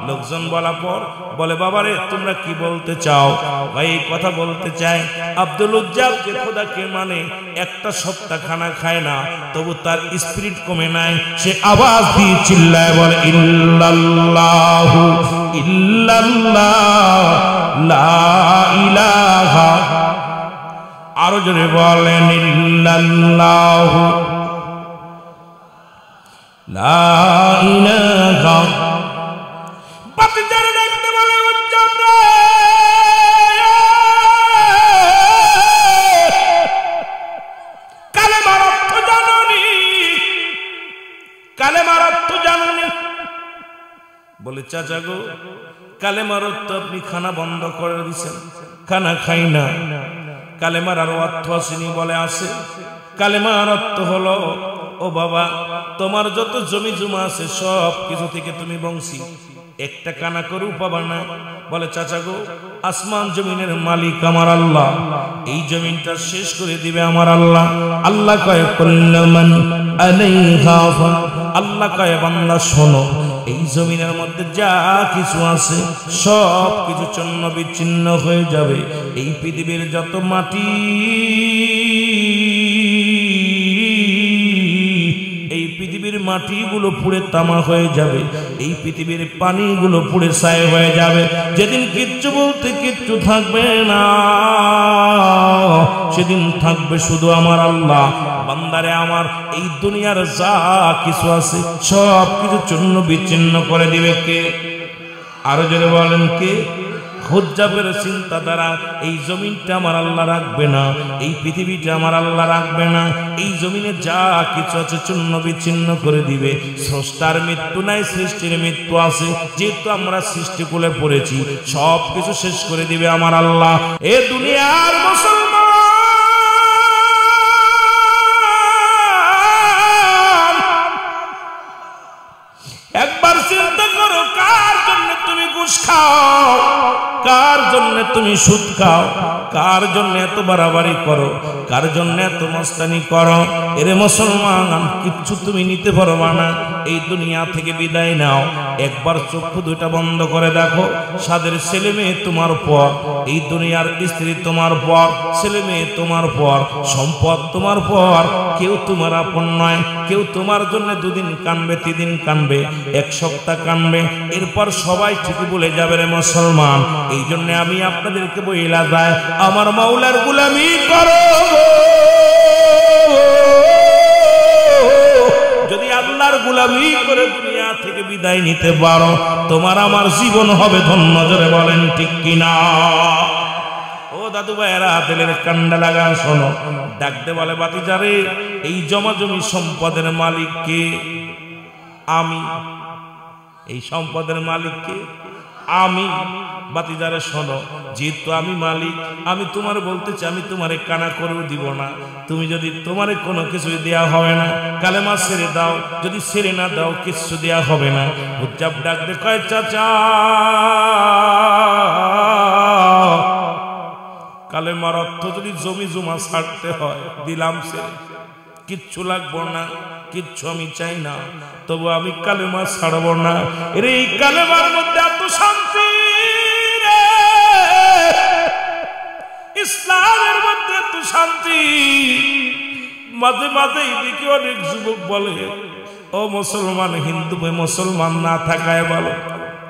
লোকজন বলা পর বলে বাবারে তোমরা কি বলতে চাও? ভাই এই কথা বলতে চাই, আব্দুল উজ্জাব যে খোদাকে মানে একটা সপ্তাহ খানা খায় না, তবু তার স্পিরিট কমে নাই। সে আওয়াজ দিয়ে চিল্লায় বলে ইল্লাল্লাহু ইল্লাল্লাহ লা ইলাহা। আরো জোরে বলেন ইল্লাল্লাহু লা ইলাহা। বাতিজারে ডাকতে বলে উজ্জাব রে, কালেমার অর্থ জানোনি? কালেমার অর্থ জানোনি? বলে চাচা গো, কালেমার অর্থ আপনি খানা বন্ধ করে দিয়েছেন, খানা খাই না। কালেমার আরো অর্থ আসেনি? বলে আছে। কালেমার অর্থ হলো, ও বাবা, তোমার যত জমি জমা আছে সব কিছু থেকে তুমি বংশী, একটা কানা করেও পাবা না। বলে চাচা গো, আসমান জমিনের মালিক আমার আল্লাহ, এই জমিনটা শেষ করে দিবে আমার আল্লাহ। আল্লাহ কয় কুল্লুমান আলাইহা ফান, আল্লাহ কয় বান্দা শোনো, এই জমিনের মধ্যে যা কিছু আছে সব কিছু চূর্ণ বিচ্ছিন্ন হয়ে যাবে। এই পৃথিবীর যত মাটি, এই পৃথিবীর মাটিগুলো পুড়ে তামা হয়ে যাবে, এই পৃথিবীর পানিগুলো পুড়ে ছাই হয়ে যাবে। যেদিন কিচ্ছু বলতে কিচ্ছু থাকবে না, সেদিন থাকবে শুধু আমার আল্লাহ। বান্দারে আমার, এই দুনিয়ার যা কিছু আছে সব কিছু চূর্ণ বিচ্ছিন্ন করে দিবে কে? আরো জোরে বলেন কে? হুজ্জাবের চিন্তা দ্বারা এই জমিনটা আমার আল্লাহ রাখবে না, এই পৃথিবীটা আমার আল্লাহ রাখবে না, এই জমিনে যা কিছু আছে চূর্ণ বিচ্ছিন্ন করে দিবে। স্রষ্টার মৃত্যু নাই, সৃষ্টির মৃত্যু আছে। যেহেতু আমরা সৃষ্টিকুলে পড়েছি, সব কিছু শেষ করে দিবে আমার আল্লাহ। এ দুনিয়ার মুসলমান, একবার চিন্তা করো, কার জন্য তুমি ঘুষ খাও, কার জন্য তুমি সুদ খাও, কার জন্য এত বাড়াবাড়ি করো, কার জন্য এত মস্তানি করো? এরে মুসলমান, কিচ্ছু তুমি নিতে পারবা না। এই দুনিয়া থেকে বিদায় নাও। একবার চক্ষু দুইটা বন্ধ করে দেখো, সাদের ছেলে মেয়ে তোমার পর, এই দুনিয়ার স্ত্রী তোমার পর, ছেলে মেয়ে তোমার পর, সম্পদ তোমার পর, কেউ তোমার আপন নয়। কেউ তোমার জন্য দুদিন কানবে, 3 দিন কানবে, 1 সপ্তাহ কানবে, এরপর সবাই ঠিকই বলে যাবে রে মুসলমান। এই জন্য আমি আপনাদেরকে বইলা যায়, আমার মাওলার গোলামি করো। যদি আল্লাহর গোলামি করে দুনিয়া থেকে বিদায় নিতে পারো, তোমার আমার জীবন হবে ধন্য। জোরে বলেন ঠিক কিনা? ও দাদু ভাইয়েরা, দিলের কান্ডা লাগা শোনো। ডাকতে বলে, বাতিজারে, এই জমা জমি সম্পদের মালিক কে? আমি। এই সম্পদের মালিক কে? আমি। বাতিজারে শোনো, যেহেতু আমি মালিক, আমি তোমার বলতে চাই, আমি তোমারে কানা করেও দিব না। তুমি যদি তোমারে কোনো কিছু দেয়া হবে না, কালেমা ছেড়ে দাও, যদি ছেড়ে না দাও কিছু দেয়া হবে না। হুজ্জাব ডাকতে কয়, চাচা, কালেমার অর্থ যদি জমি জমা ছাড়তে হয়, দিলাম ছেড়ে, কিচ্ছু লাগবো না, কিচ্ছু আমি চাই না, তবু আমি কালেমা ছাড়বো না। এর এই কালেমার মধ্যে এত শান্তি, ইসলামের মধ্যে এত শান্তি। মাঝে মাঝে এদিকে অনেক যুবক বলে, ও মুসলমান, হিন্দু মুসলমান না থাকায় ভালো,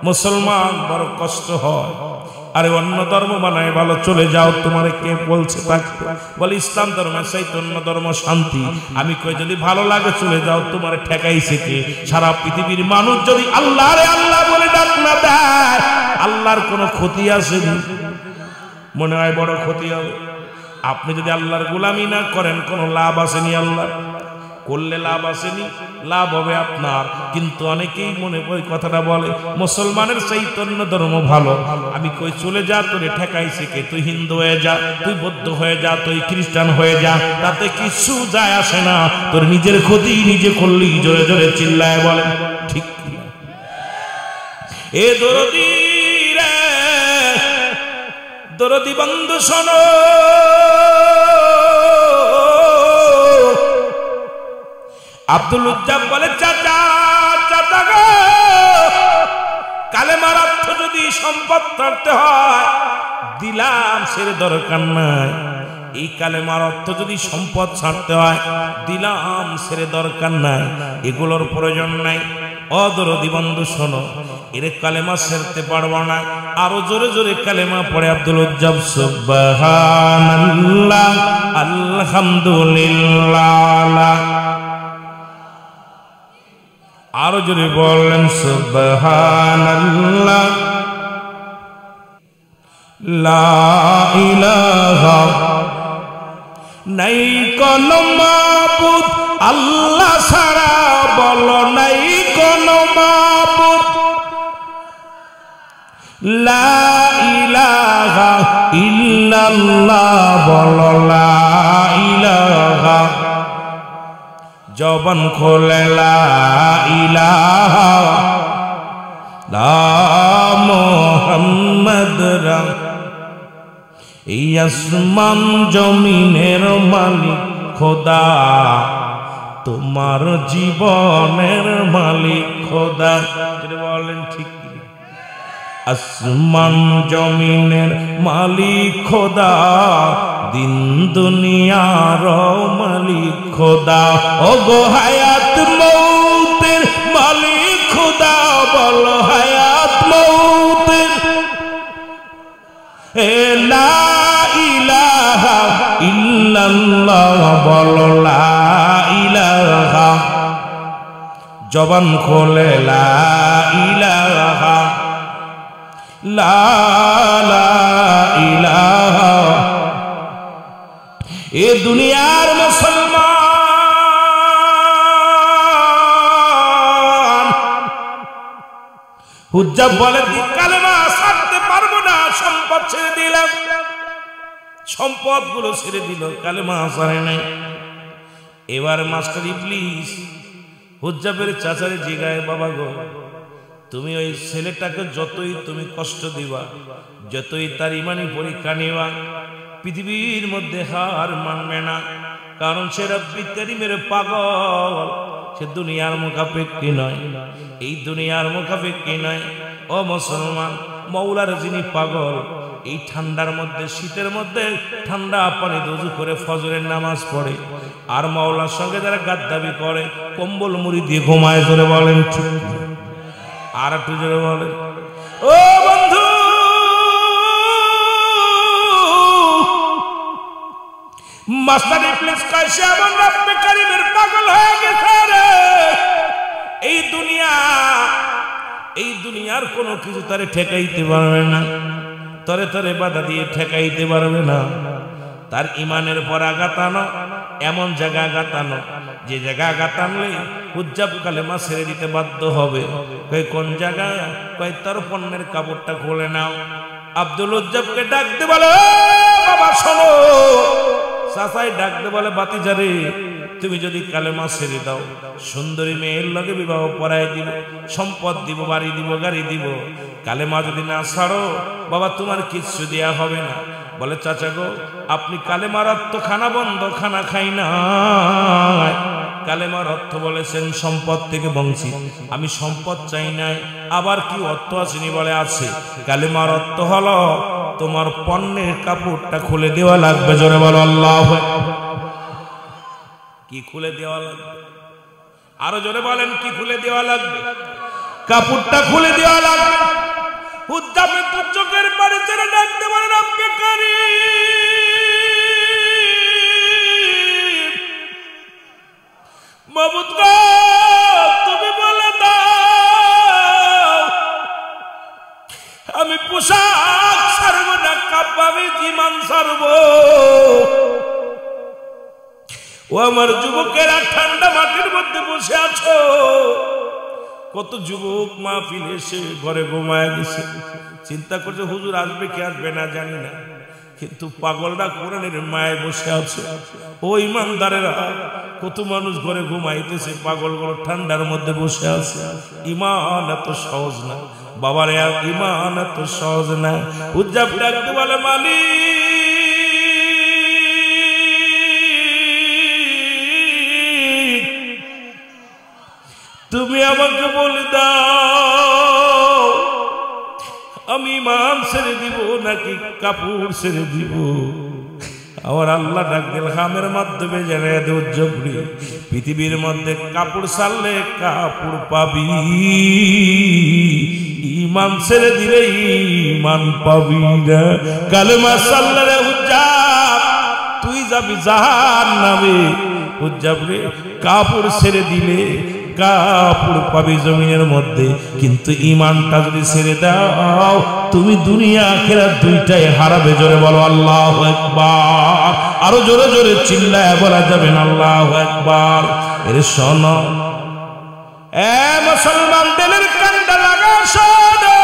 মুসলমান বড় কষ্ট হয়। আরে অন্য ধর্ম বানায় ভালো, চলে যাও, তোমার কে বলছে থাকতে? বলে ইসলাম ধর্ম চাইতে অন্য ধর্ম শান্তি। আমি কই, যদি ভালো লাগে চলে যাও, তোমার ঠেকাইছে কে? সারা পৃথিবীর মানুষ যদি আল্লাহ রে আল্লাহ বলে ডাক না দেয়, আল্লাহর কোনো ক্ষতি আছে? মনে হয় বড় ক্ষতি হবে। আপনি যদি আল্লাহর গোলামি না করেন, কোনো লাভ আসেনি। আল্লাহ করলে লাভ আসেনি, লাভ হবে আপনার। কিন্তু অনেকেই মনে ওই কথাটা বলে, মুসলমানের চৈতন্য ধর্ম ভালো। আমি কই, চলে যা, তোরে ঠেকাইছে কে? তুই হিন্দু হয়ে যা, তুই বৌদ্ধ হয়ে যা, তুই খ্রিস্টান হয়ে যা, তাতে কিছু যায় আসে না। তোর নিজের ক্ষতি নিজে করলি। জোরে জোরে চিল্লায় বলে ঠিক কিনা? এ দরদি রে, দরদি বন্ধু শোনো, আব্দুল উজ্জাব বলে, চাচা, চাচা গো, কালেমার অর্থ যদি সম্পদ ধরতে হয়, দিলাম ছেড়ে দরকার নাই। এই কালেমার অর্থ যদি সম্পদ ছাড়তে হয়, দিলাম ছেড়ে দরকার নাই, এগুলোর প্রয়োজন নাই। অদরদি বন্ধু শোনো, এরে কালেমা ছেড়তে পারবো না। আরো জোরে জোরে কালেমা পড়ে আব্দুল উজ্জাব, সুবহানাল্লাহ, আলহামদুলিল্লাহ। আরো জোরে বললেন, সুবহানাল্লাহ, লা ইলাহা, নাই কোন মাবুদ আল্লাহ ছাড়া, বলো নাই কোন মাবুদ লা ইলাহা ইল্লাল্লাহ বলো লা ইলাহা, জবান খোলে লা ইলাহা লা মুহাম্মদ এই আসমান জমিনের মালিক খোদা, তোমার জীবনের মালিক খোদা। বলেন ঠিক, আসমান জমিনের মালিক খোদা, দিন দুনিয়ার মালিক খোদা, ও গো হায়াত মৌতের মালিক খোদা, বল হায়াত মৌতের লা ইলাহা ইল্লাল্লাহ বল লা ইলাহা, জবান খোলে লা ইলাহা লা ইলাহা। এ দুনিয়ার মুসলমান হুজ্জাব বলে কালেমা ছাড়তে পারবো না, সম্পদ ছেড়ে দিলাম, সম্পদ গুলো ছেড়ে দিল, কালেমা ছাড়ে নাই। এবার মাস্টার ইবলিস হুজ্জাবের চাচারে জিগায়, বাবা গো তুমি ওই ছেলেটাকে যতই তুমি কষ্ট দিবা, যতই তার ইমানি পরীক্ষা নিবা, পৃথিবীর মধ্যে হার মানবে না, কারণ সে রব্বি কারীমের পাগল, সে দুনিয়ার মুখাপেক্ষী নয়, এই দুনিয়ার মুখাপেক্ষী নয়। ও মুসলমান, মওলার যিনি পাগল, এই ঠান্ডার মধ্যে শীতের মধ্যে ঠান্ডা পানি ওযু করে ফজরের নামাজ পড়ে, আর মওলার সঙ্গে যারা গাদ্দাবি করে কম্বল মুড়ি দিয়ে ঘুমায়, জোরে বলেন ঠিক, আর একটু জোরে বলেন। ও বন্ধু, মাস্টার ইবলিস কয় সে এমন রব্বে কারীমের পাগল হয়ে গেছে রে, এই দুনিয়ার কোনো কিছু তারে ঠেকাইতে পারবে না, তরে তরে বাধা দিয়ে ঠেকাইতে পারবে না। তার ইমানের পর আঘাত আনো, এমন জায়গা আঘাত আনো যে জায়গা আঘাত আনলে হুজ্জাব কালেমা ছেড়ে দিতে বাধ্য হবে। কই কোন জায়গা? কই তার পণ্যের কাপড়টা খুলে নাও। আব্দুল হুজ্জাবকে ডাকতে বলে, বাবা শোনো। চাচাই ডাকতে বলে, বাতিজারে তুমি যদি কালেমা ছেড়ে দাও, সুন্দরী মেয়ের লগে বিবাহ পড়াই দিব, সম্পদ দিব, বাড়ি দিব, গাড়ি দিব। কালেমা যদি না ছাড়ো বাবা, তোমার কিচ্ছু দেয়া হবে না। বলে, চাচা গো আপনি কালেমার অর্থ খানা বন্ধ, খানা খাই না। কালেমার অর্থ বলেছেন সম্পদ থেকে বঞ্চিত, আমি সম্পদ চাই নাই। আবার কি অর্থ আসেনি? বলে আছে। কালেমার অর্থ হলো তোমার পণ্যের কাপড়টা খুলে দেওয়া লাগবে, জোরে বলো আল্লাহু আকবার। কি খুলে দেওয়া লাগবে? আরো জোরে বলেন, কি খুলে দেওয়া লাগবে? কাপড়টা খুলে দেওয়া লাগবে। হুজ্জাবে তো চোখের পানি ছেড়ে ডাকতে বলে, রব্বে কারীম, মাবুদ গো তুমি বলে দাও, আমি পোশাক ছাড়বো না, কাপড় আমি জীবন ছাড়বো। ও আমার যুবকেরা, ঠান্ডা মাটির মধ্যে বসে আছো, কত যুবক মাহফিলে এসে ঘরে ঘুমায় গেছে, চিন্তা করছে হুজুর আসবে কি আসবে না জানি না, কিন্তু পাগলরা কোরআনের মায়ায় বসে আছে। ও ইমানদারেরা, কত মানুষ ঘরে ঘুমাইতেছে, পাগলগুলো ঠান্ডার মধ্যে বসে আছে। ঈমান এত সহজ না বাবারে, ঈমান এত সহজ না। হুজ্জাব ডাকতে বলে, মালিক তুমি আমাকে বলে দাও, আমি ঈমান ছেড়ে দিব নাকি কাপড় ছেড়ে দিব? আমার আল্লাহ ডাক দিল হামের মাধ্যমে জানায় দে, উজ্জবরি পৃথিবীর মধ্যে কাপড় ছাড়লে কাপড় পাবি, ঈমান ছেড়ে দিলে ঈমান পাবি না। কালেমা ছাড়লে রে হুজ্জাব তুই যাবি জাহান্নামে। হুজ্জাব রে, কাপড় ছেড়ে দিলে কাপড় পাবি জমিনের মধ্যে, কিন্তু ঈমানটা যদি ছেড়ে দাও তুমি দুনিয়া আখিরাত দুইটাই হারাবে। জোরে বলো আল্লাহু আকবার। আরো জোরে জোরে চিল্লায় বলা যাবে না আল্লাহু আকবার। এর শোনো এ মুসলমান, দিলের কান্ডা লাগা শোনো,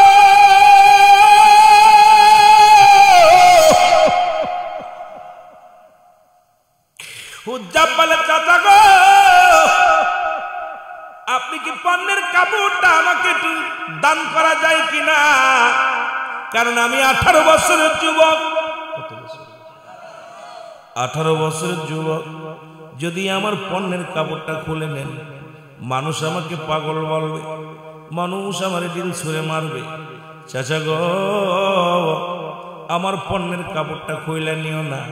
হুজ্জাব বলে চাচা গো আপনি কি পণ্যের কাপড়টা আমাকে একটু দান করা যায় কিনা, কারণ আমি 18 বছরের যুবক। 18 বছরের যুবক, যদি আমার পণ্যের কাপড়টা খুলে নেন মানুষ আমাকে পাগল বলবে, মানুষ আমার দিল ছুঁড়ে মারবে। চাচা গো আমার পণ্যের কাপড়টা খুলে নিও না।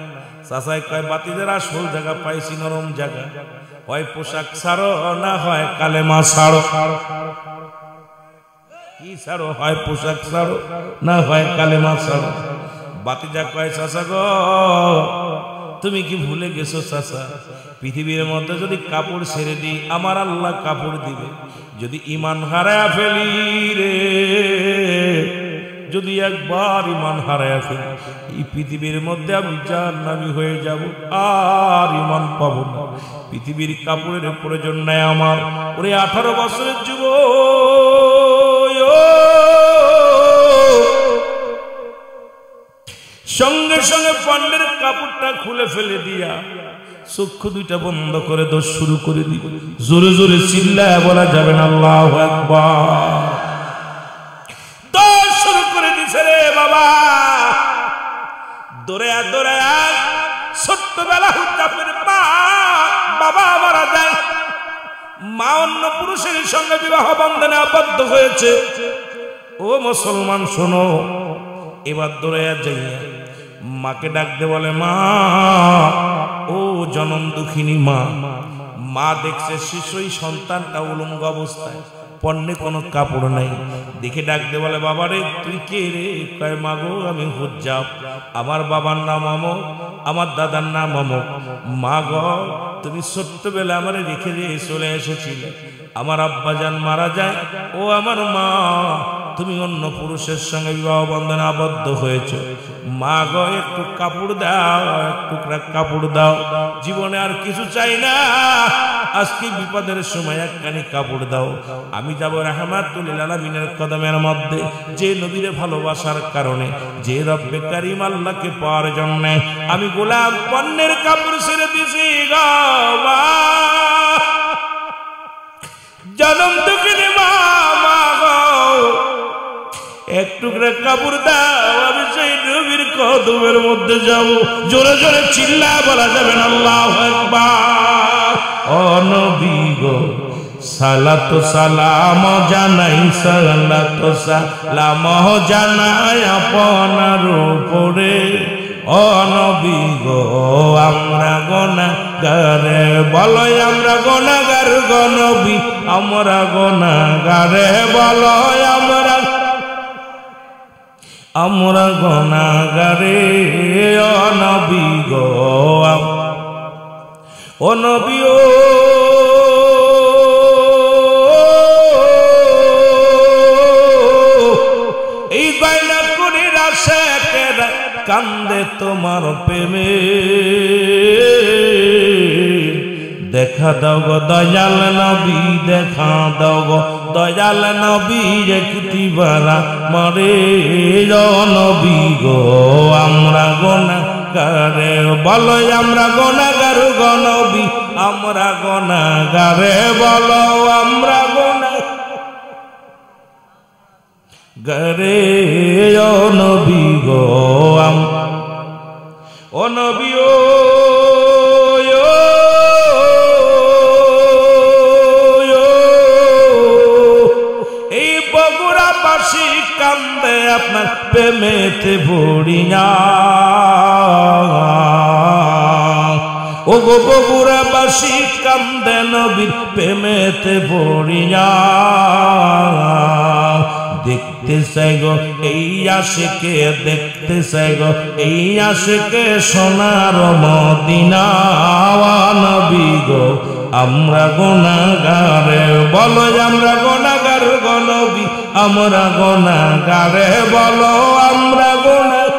চাচাই কয় বাতিদের আসল জায়গা পাইছি, নরম জায়গা, হয় পোশাক ছাড়ো না হয় কালেমা ছাড়ো। কি ছাড়ো? হয় পোশাক ছাড়ো না হয় কালেমা ছাড়ো। বাতিজা কয় চাচা গো তুমি কি ভুলে গেছো চাচা, পৃথিবীর মধ্যে যদি কাপড় ছেড়ে দিই আমার আল্লাহ কাপড় দিবে, যদি ঈমান হারায়া ফেলি রে, যদি একবার ঈমান হারায়া ফেলি এই পৃথিবীর মধ্যে আমি জাহান্নামী হয়ে যাব, আর ঈমান পাবো না। পৃথিবীর কাপড়ের প্রয়োজন নাই আমার। ওরে 18 বছরের যুবক, সঙ্গে সঙ্গে পণ্যের কাপড়টা খুলে ফেলে দিয়া চক্ষু দুইটা বন্ধ করে দোষ শুরু করে দিবে। জোরে জোরে চিল্লায় বলা যাবে না আল্লাহু আকবার। দোষ শুরু করে দিছে রে বাবা। দৌড়ে দৌড়ে ছোট্টবেলা হুজ্জাবের বাবা মারা যায়, মা অন্য পুরুষের সঙ্গে বিবাহ বন্ধনে আবদ্ধ হয়েছে। ও মুসলমান শোনো, এবার দৌড়ে যাইয়া মাকে ডাকতে বলে মা, ও জনম দুঃখিনী মা। মা দেখছে শিশুই সন্তানটা উলঙ্গ অবস্থায়, পণ্যে কোনো কাপড় নাই, দেখে ডাকতে বলে বাবা রে তুই কে রে? কয় মা গো আমি হুজ্জাব, আমার বাবার নাম অমুক, আমার দাদার নাম অমুক। মা গো তুমি ছোট্টবেলা আমারে রেখে দিয়ে চলে এসেছিলে, আমার আব্বাজান মারা যায়, ও আমার মা তুমি অন্য পুরুষের সঙ্গে বিবাহ বন্ধনে আবদ্ধ হয়েছে। মা গো একটু কাপড় দাও, একটু কাপড় দাও, জীবনে আর কিছু চাই না, আজকে বিপদের সময় একখানি কাপড় দাও। আমি যাব রাহমাতুল লিল আলামিনের কদমের মধ্যে, যে নবীর ভালোবাসার কারণে, যে রব্বে কারীম আল্লাহকে পাওয়ার জন্য আমি গোলাম পণ্যের কাপড় ছেড়ে দিছি গো মা। জনম দুঃখিনী মা, মা গো এক টুকরা কাপড় দাও, আমি সেই নবীর কদমের মধ্যে যাব। জোরে জোরে চিল্লা বলা যাবে না আল্লাহু আকবার। ও নবী গো সালাত সালাম জানাই, সালাত সালাম জানাই আপনার উপরে। ও নবী গো আমরা গুনাহগারে, বলো আমরা গুনাহগার গো নবী, আমরা গুনাহগারে, বলো আমরা গুনাহগারে। ও নবী গো, ও নবী ও এই গয়না করে রাশেকেরা কান্দে তোমার প্রেমে, দেখা দাও গো দয়াল নবী, দেখা দাও গো দয়াল নবী, একটি বারা মারে। নবী গো আমরা গুনাহগারে, বলো আমরা গুনাহগার গো নবী, আমরা গুনাহগারে, বলো আমরা গুনাহগারে। ও নবী গো ও নবী ও এই বগুড়াবাসী কান্দে আপনার প্রেমেতে ভরিয়া। ও গো বগুড়াবাসী কান্দে নবীর প্রেমেতে ভরিয়া। দেখতে চাই গো এই আশিকে, দেখতে চাই গো এই আশিকে সোনার মদিনা। নবী গো আমরা গুনাহগারে, বলো আমরা গুনাহগার গো নবী, আমরা গুনাহগারে, বলো আমরা গুনাহগার।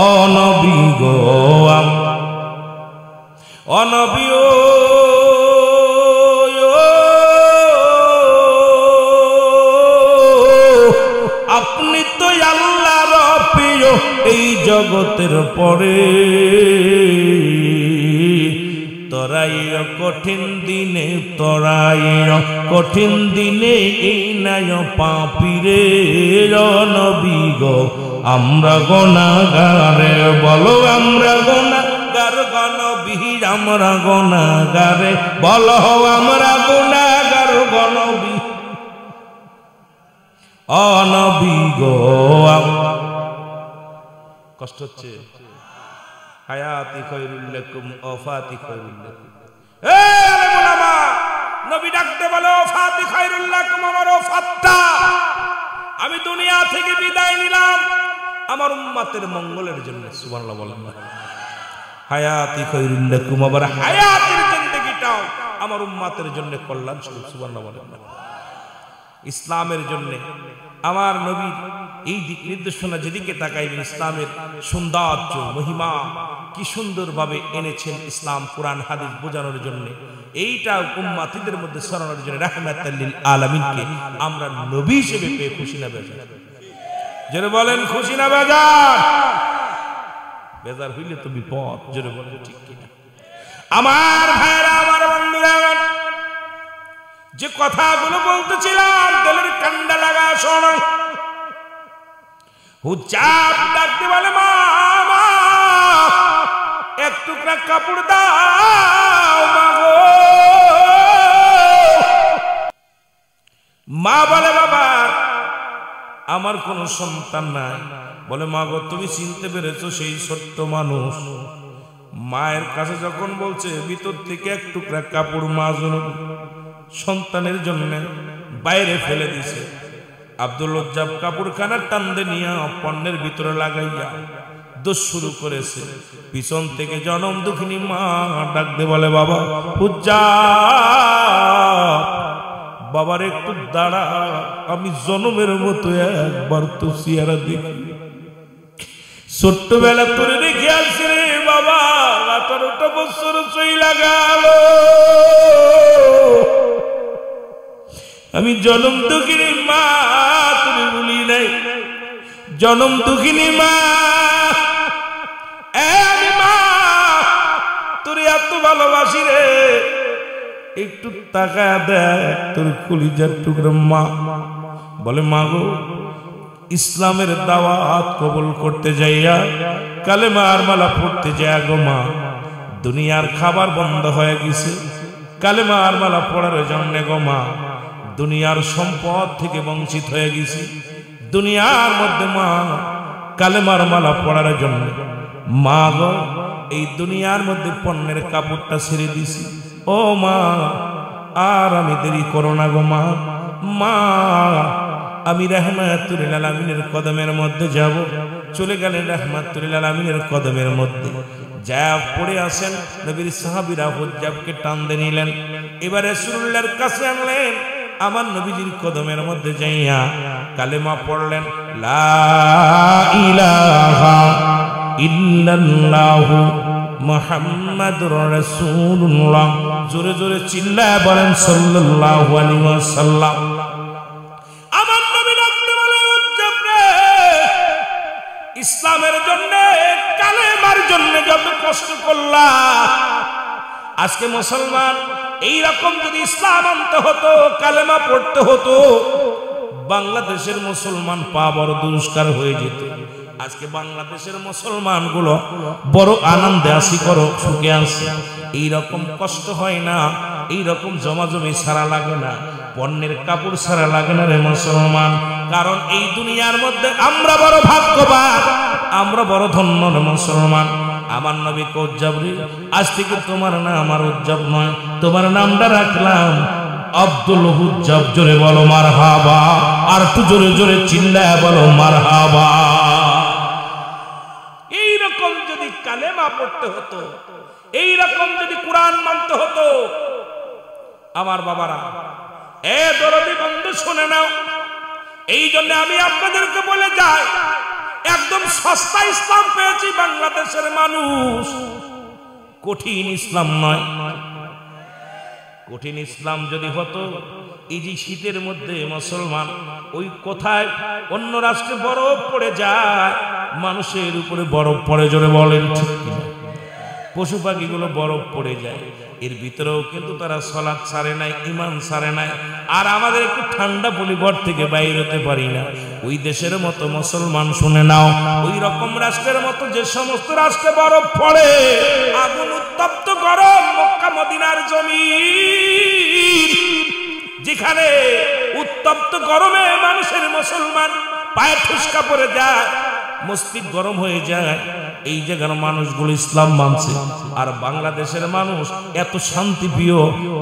ও নবী গো ও নবী ও আপনি তো আল্লাহর প্রিয় এই জগতের পরে তরাইয় কঠিন দিনে তরাইয় কঠিন দিনে এই নাই পাপীরে নবী গো আমরা গুনাহগারে বলো আমরা গুনাহগার নবী আমরা গুনাহগারে বলো আমরা গুনাহগার নবী ও নবী গো কষ্ট হচ্ছে হায়াতি খায়রুল লাকুম ওয়াফাতি খায়রুল লাকুম এ উলামা নবী ডাকতে বলে ওয়াফাতি খায়রুল লাকুম আমার ওয়াফাতটা আমি দুনিয়া থেকে বিদায় নিলাম আমার উম্মতের মঙ্গলের জন্য সুবহানাল্লাহ বলেন হায়াতি খায়রুল লাকুম আবার হায়াতের জিন্দেগিটাও আমার উম্মতের জন্য কল্যাণ স্বরূপ সুবহানাল্লাহ বলেন ইসলামের জন্য আমার নবী এই দিক নির্দেশনা যেদিকে তাকাইবেন ইসলামের সৌন্দর্য মহিমা কি সুন্দরভাবে এনেছেন ইসলাম কোরআন হাদিস বোঝানোর জন্য এইটা উম্মতিদের মধ্যে ছড়ানোর জন্য রাহমাতাল লিল আলামিনকে আমরা নবী হিসেবে পেয়ে খুশি না বেজার জোরে বলেন খুশি না বেজার বেজার হইলে তো বিপদ জোরে বলেন ঠিক কিনা আমার ভাইরা আমার বন্ধুরা যে কথাগুলো বলতেছিলাম দিলের কান্ডা লাগা শোনো হুজ্জাব ডাকতে বলে মা এক টুকরা কাপড় দাও মা গো মা বলে বাবা আমার কোনো সন্তান নাই বলে মা গো তুমি চিনতে পেরেছো সেই ছোট্ট মানুষ মায়ের কাছে যখন বলছে ভিতর থেকে এক টুকরা কাপড় মা সন্তানের জন্য বাইরে ফেলে দিছে আব্দুল লজ্জাব কাপড়খানা টান্দে নিয়ে পণ্যের ভিতরে লাগাইয়া দোষ শুরু করেছে পিছন থেকে জনম দুঃখিনী মা ডাকতে বলে বাবা হুজ্জাব বাবার একটু দাঁড়া আমি জনমের মতো একবার তো চেহারা দেখি ছোট্টবেলা তোরে রেখে আসছি রে বাবা 18টা বছর চইলা গেল আমি জনম দুঃখিনী মা তুমি বলি নাই জনম দুঃখিনী মা আমি মা তোর এত ভালোবাসি রে একটু টাকা দেয় তোর কলিজার টুকরো মা বলে মা গো ইসলামের দাওয়াত কবুল করতে যাইয়া কালেমার মালা পড়তে যায় গো মা দুনিয়ার খাবার বন্ধ হয়ে গেছে কালেমার মালা পড়ার জন্য গো মা দুনিয়ার সম্পদ থেকে বঞ্চিত হয়ে গেছি দুনিয়ার মধ্যে মা কালেমার মালা পড়ার জন্য মা গো এই দুনিয়ার মধ্যে পণ্যের কাপড়টা ছেড়ে দিছি ও মা আর আমি দেরি করো না গো মা মা আমি রাহমাতুল লিল আলামিনের কদমের মধ্যে যাব চলে গেলেন রাহমাতুল লিল আলামিনের কদমের মধ্যে যা পড়ে আসেন নবীর সাহাবীরা হুজ্জাবকে টানতে নিলেন এবার রাসূলুল্লাহর কাছে আনলেন আমার নবীজির কদমের মধ্যে যাইয়া কালেমা পড়লেন লা ইলাহা ইল্লাল্লাহু মুহাম্মাদুর রাসূলুল্লাহ জোরে জোরে চিল্লায় বলেন সাল্লাল্লাহু আলাইহি ওয়াসাল্লাম আমার নবী ডাকতে বলে হুজ্জাব রে ইসলামের জন্য কালেমার জন্য যত কষ্ট করলা আজকে মুসলমান এই রকম যদি ইসলাম আনতে হতো কালেমা পড়তে হতো বাংলাদেশের মুসলমান পা বড় দুষ্কার হয়ে যেত আজকে বাংলাদেশের মুসলমান গুলো বড় আনন্দে আসি করো সুখে আসি এই রকম কষ্ট হয় না এই রকম জমাজমি ছাড়া লাগে না পণ্যের কাপড় ছাড়া লাগে না রে মুসলমান কারণ এই দুনিয়ার মধ্যে আমরা বড় ভাগ্যবান আমরা বড় ধন্য রে মুসলমান আমার নবী হুজ্জাব রে আজ থেকে তোমার নাম আমার হুজ্জাব নয় তোমার নামটা রাখলাম আব্দুল হুজ্জাব জোরে বলো মারহাবা আর একটু জোরে জোরে চিল্লায় বলো মারহাবা এই রকম যদি কালেমা পড়তে হতো এই রকম যদি কোরআন মানতে হতো আমার বাবারা এ দরদি বন্ধু শুনে নাও এই জন্য আমি আপনাদেরকে বলে যাই একদম সস্তা ইসলাম পেয়েছি বাংলাদেশের মানুষ কঠিন ইসলাম নয় কঠিন ইসলাম যদি হতো এই যে শীতের মধ্যে মুসলমান ওই কোথায় অন্য রাষ্ট্রে বরফ পড়ে যায় মানুষের উপরে বরফ পড়ে, জোরে বলেন ঠিক কিনা? পশু পাখিগুলো বরফ পড়ে যায়, এর ভিতরেও কিন্তু তারা সালাত ছাড়ে নাই, ঈমান ছাড়ে নাই। আর আমাদের একটু ঠান্ডা পরিবার থেকে বাইরে হতে পারি না। ওই দেশের মতো মুসলমান শুনে নাও, ওই রকম রাষ্ট্রের মতো যে সমস্ত রাষ্ট্রে বরফ পড়ে, আগুন উত্তপ্ত গরম মক্কা মদিনার জমিন, যেখানে উত্তপ্ত গরমে মানুষের মুসলমান পায়ে ঠুসকা পড়ে যায়, মস্তিষ্ক গরম হয়ে যায়, এই জায়গার মানুষগুলো ইসলাম মানছে। আর বাংলাদেশের মানুষ এত শান্তিপ্রিয়,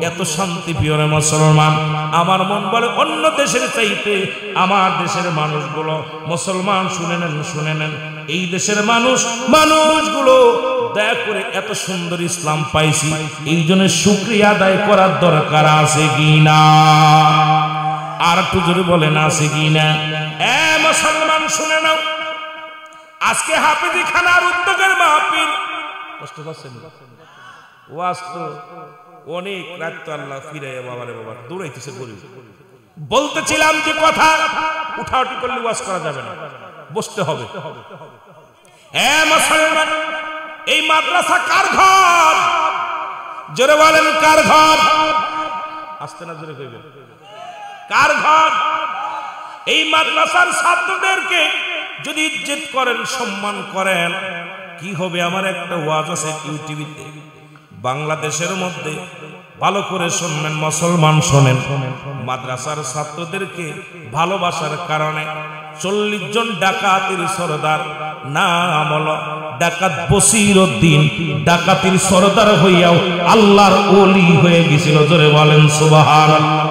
এত শান্তিপ্রিয় রে মুসলমান। আমার মন বলে অন্য দেশের চাইতে আমার দেশের মানুষগুলো মুসলমান। শুনে নেন, শুনে নেন, এই দেশের মানুষগুলো দয়া করে এত সুন্দর ইসলাম পাইছি, এই জন্য শুকরিয়া আদায় করার দরকার আছে কিনা? আর একটু জোরে বলেন আছে কিনা? মুসলমান শুনে নাও, আজকে হাফেজি খানার উদ্যোগের মাহফিল, কষ্ট পাচ্ছেন? ওয়াজ তো অনেক রাত, তো আল্লাহ ফিরাইয়া বাবারে বাবা দৌড়াইতেছে গরিব। বলতেছিলাম যে কথা উঠাউটি করলে ওয়াজ করা যাবে না, বসতে হবে। মুসলমান, এই মাদ্রাসা কার ঘর? জোরে বলেন কার ঘর? আসতে না জোরে কইবেন, কার ঘর? এই মাদ্রাসার ছাত্রদেরকে যদি ইজ্জত করেন, সম্মান করেন, কি হবে? আমার একটা ওয়াজ আছে ইউটিউবে, বাংলাদেশের মধ্যে, ভালো করে শুনবেন মুসলমান, শোনেন। মাদ্রাসার ছাত্রদেরকে ভালোবাসার কারণে 40 জন ডাকাতের সরদার, নাম হলো ডাকাত বসিরউদ্দিন, ডাকাতির সরদার হইয়াও আল্লাহর ওলি হয়ে গেছিল। জোরে বলেন সুবহানাল্লাহ।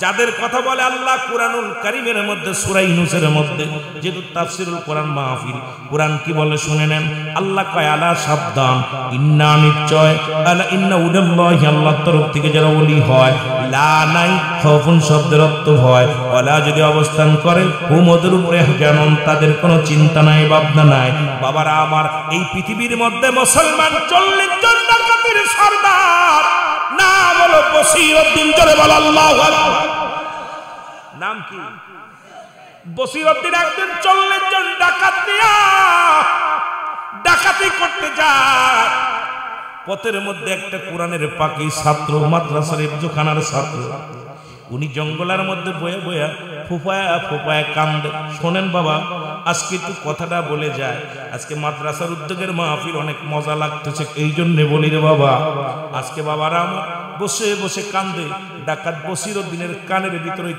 যাদের কথা বলে আল্লাহ কুরআনুল কারীমের মধ্যে সূরা ইউনূসের মধ্যে, যেহেতু তাফসীরুল কোরআন মাহফিল, কোরআন কি বলে শুনে নেন। আল্লাহ কয় আলা, সাবধান, ইন্না নিশ্চয়, আলা ইন্না উদাল্লাহি, আল্লাহর তরফ থেকে যারা ওলি হয়, লা নাই খাউফুন শব্দের অর্থ হয় ওয়ালা, যদি অবস্থান করে, হুমদের উপরে জানুন, তাদের কোনো চিন্তা নাই, ভাবনা নাই। বাবারা আমার, এই পৃথিবীর মধ্যে মুসলমান 40 জন ডাকাতের সরদার, নাম হলো বসিরউদ্দিন। জোরে বল আল্লাহু আকবার। নাম কি? বসিরউদ্দিন। একদিন 40 জন ডাকাত নিয়ে ডাকাতি করতে যায়, পথের মধ্যে একটা কোরআনের পাখি ছাত্র, মাদ্রাসার ইফজুখানার ছাত্র, উনি জঙ্গলের মধ্যে বয়ে বয়ে ফুফায়া ফুফায়া কান্দে। শোনেন বাবা, আজকে একটু কথাটা বলে যায়, আজকে মাদ্রাসার উদ্যোগের মাহফিল অনেক মজা লাগতেছে, এই জন্য বলি রে বাবা, আজকে বাবারা আমার বসে বসে কান্দে। ডাকাত বসিরউদ্দিনের কানের ভিতরে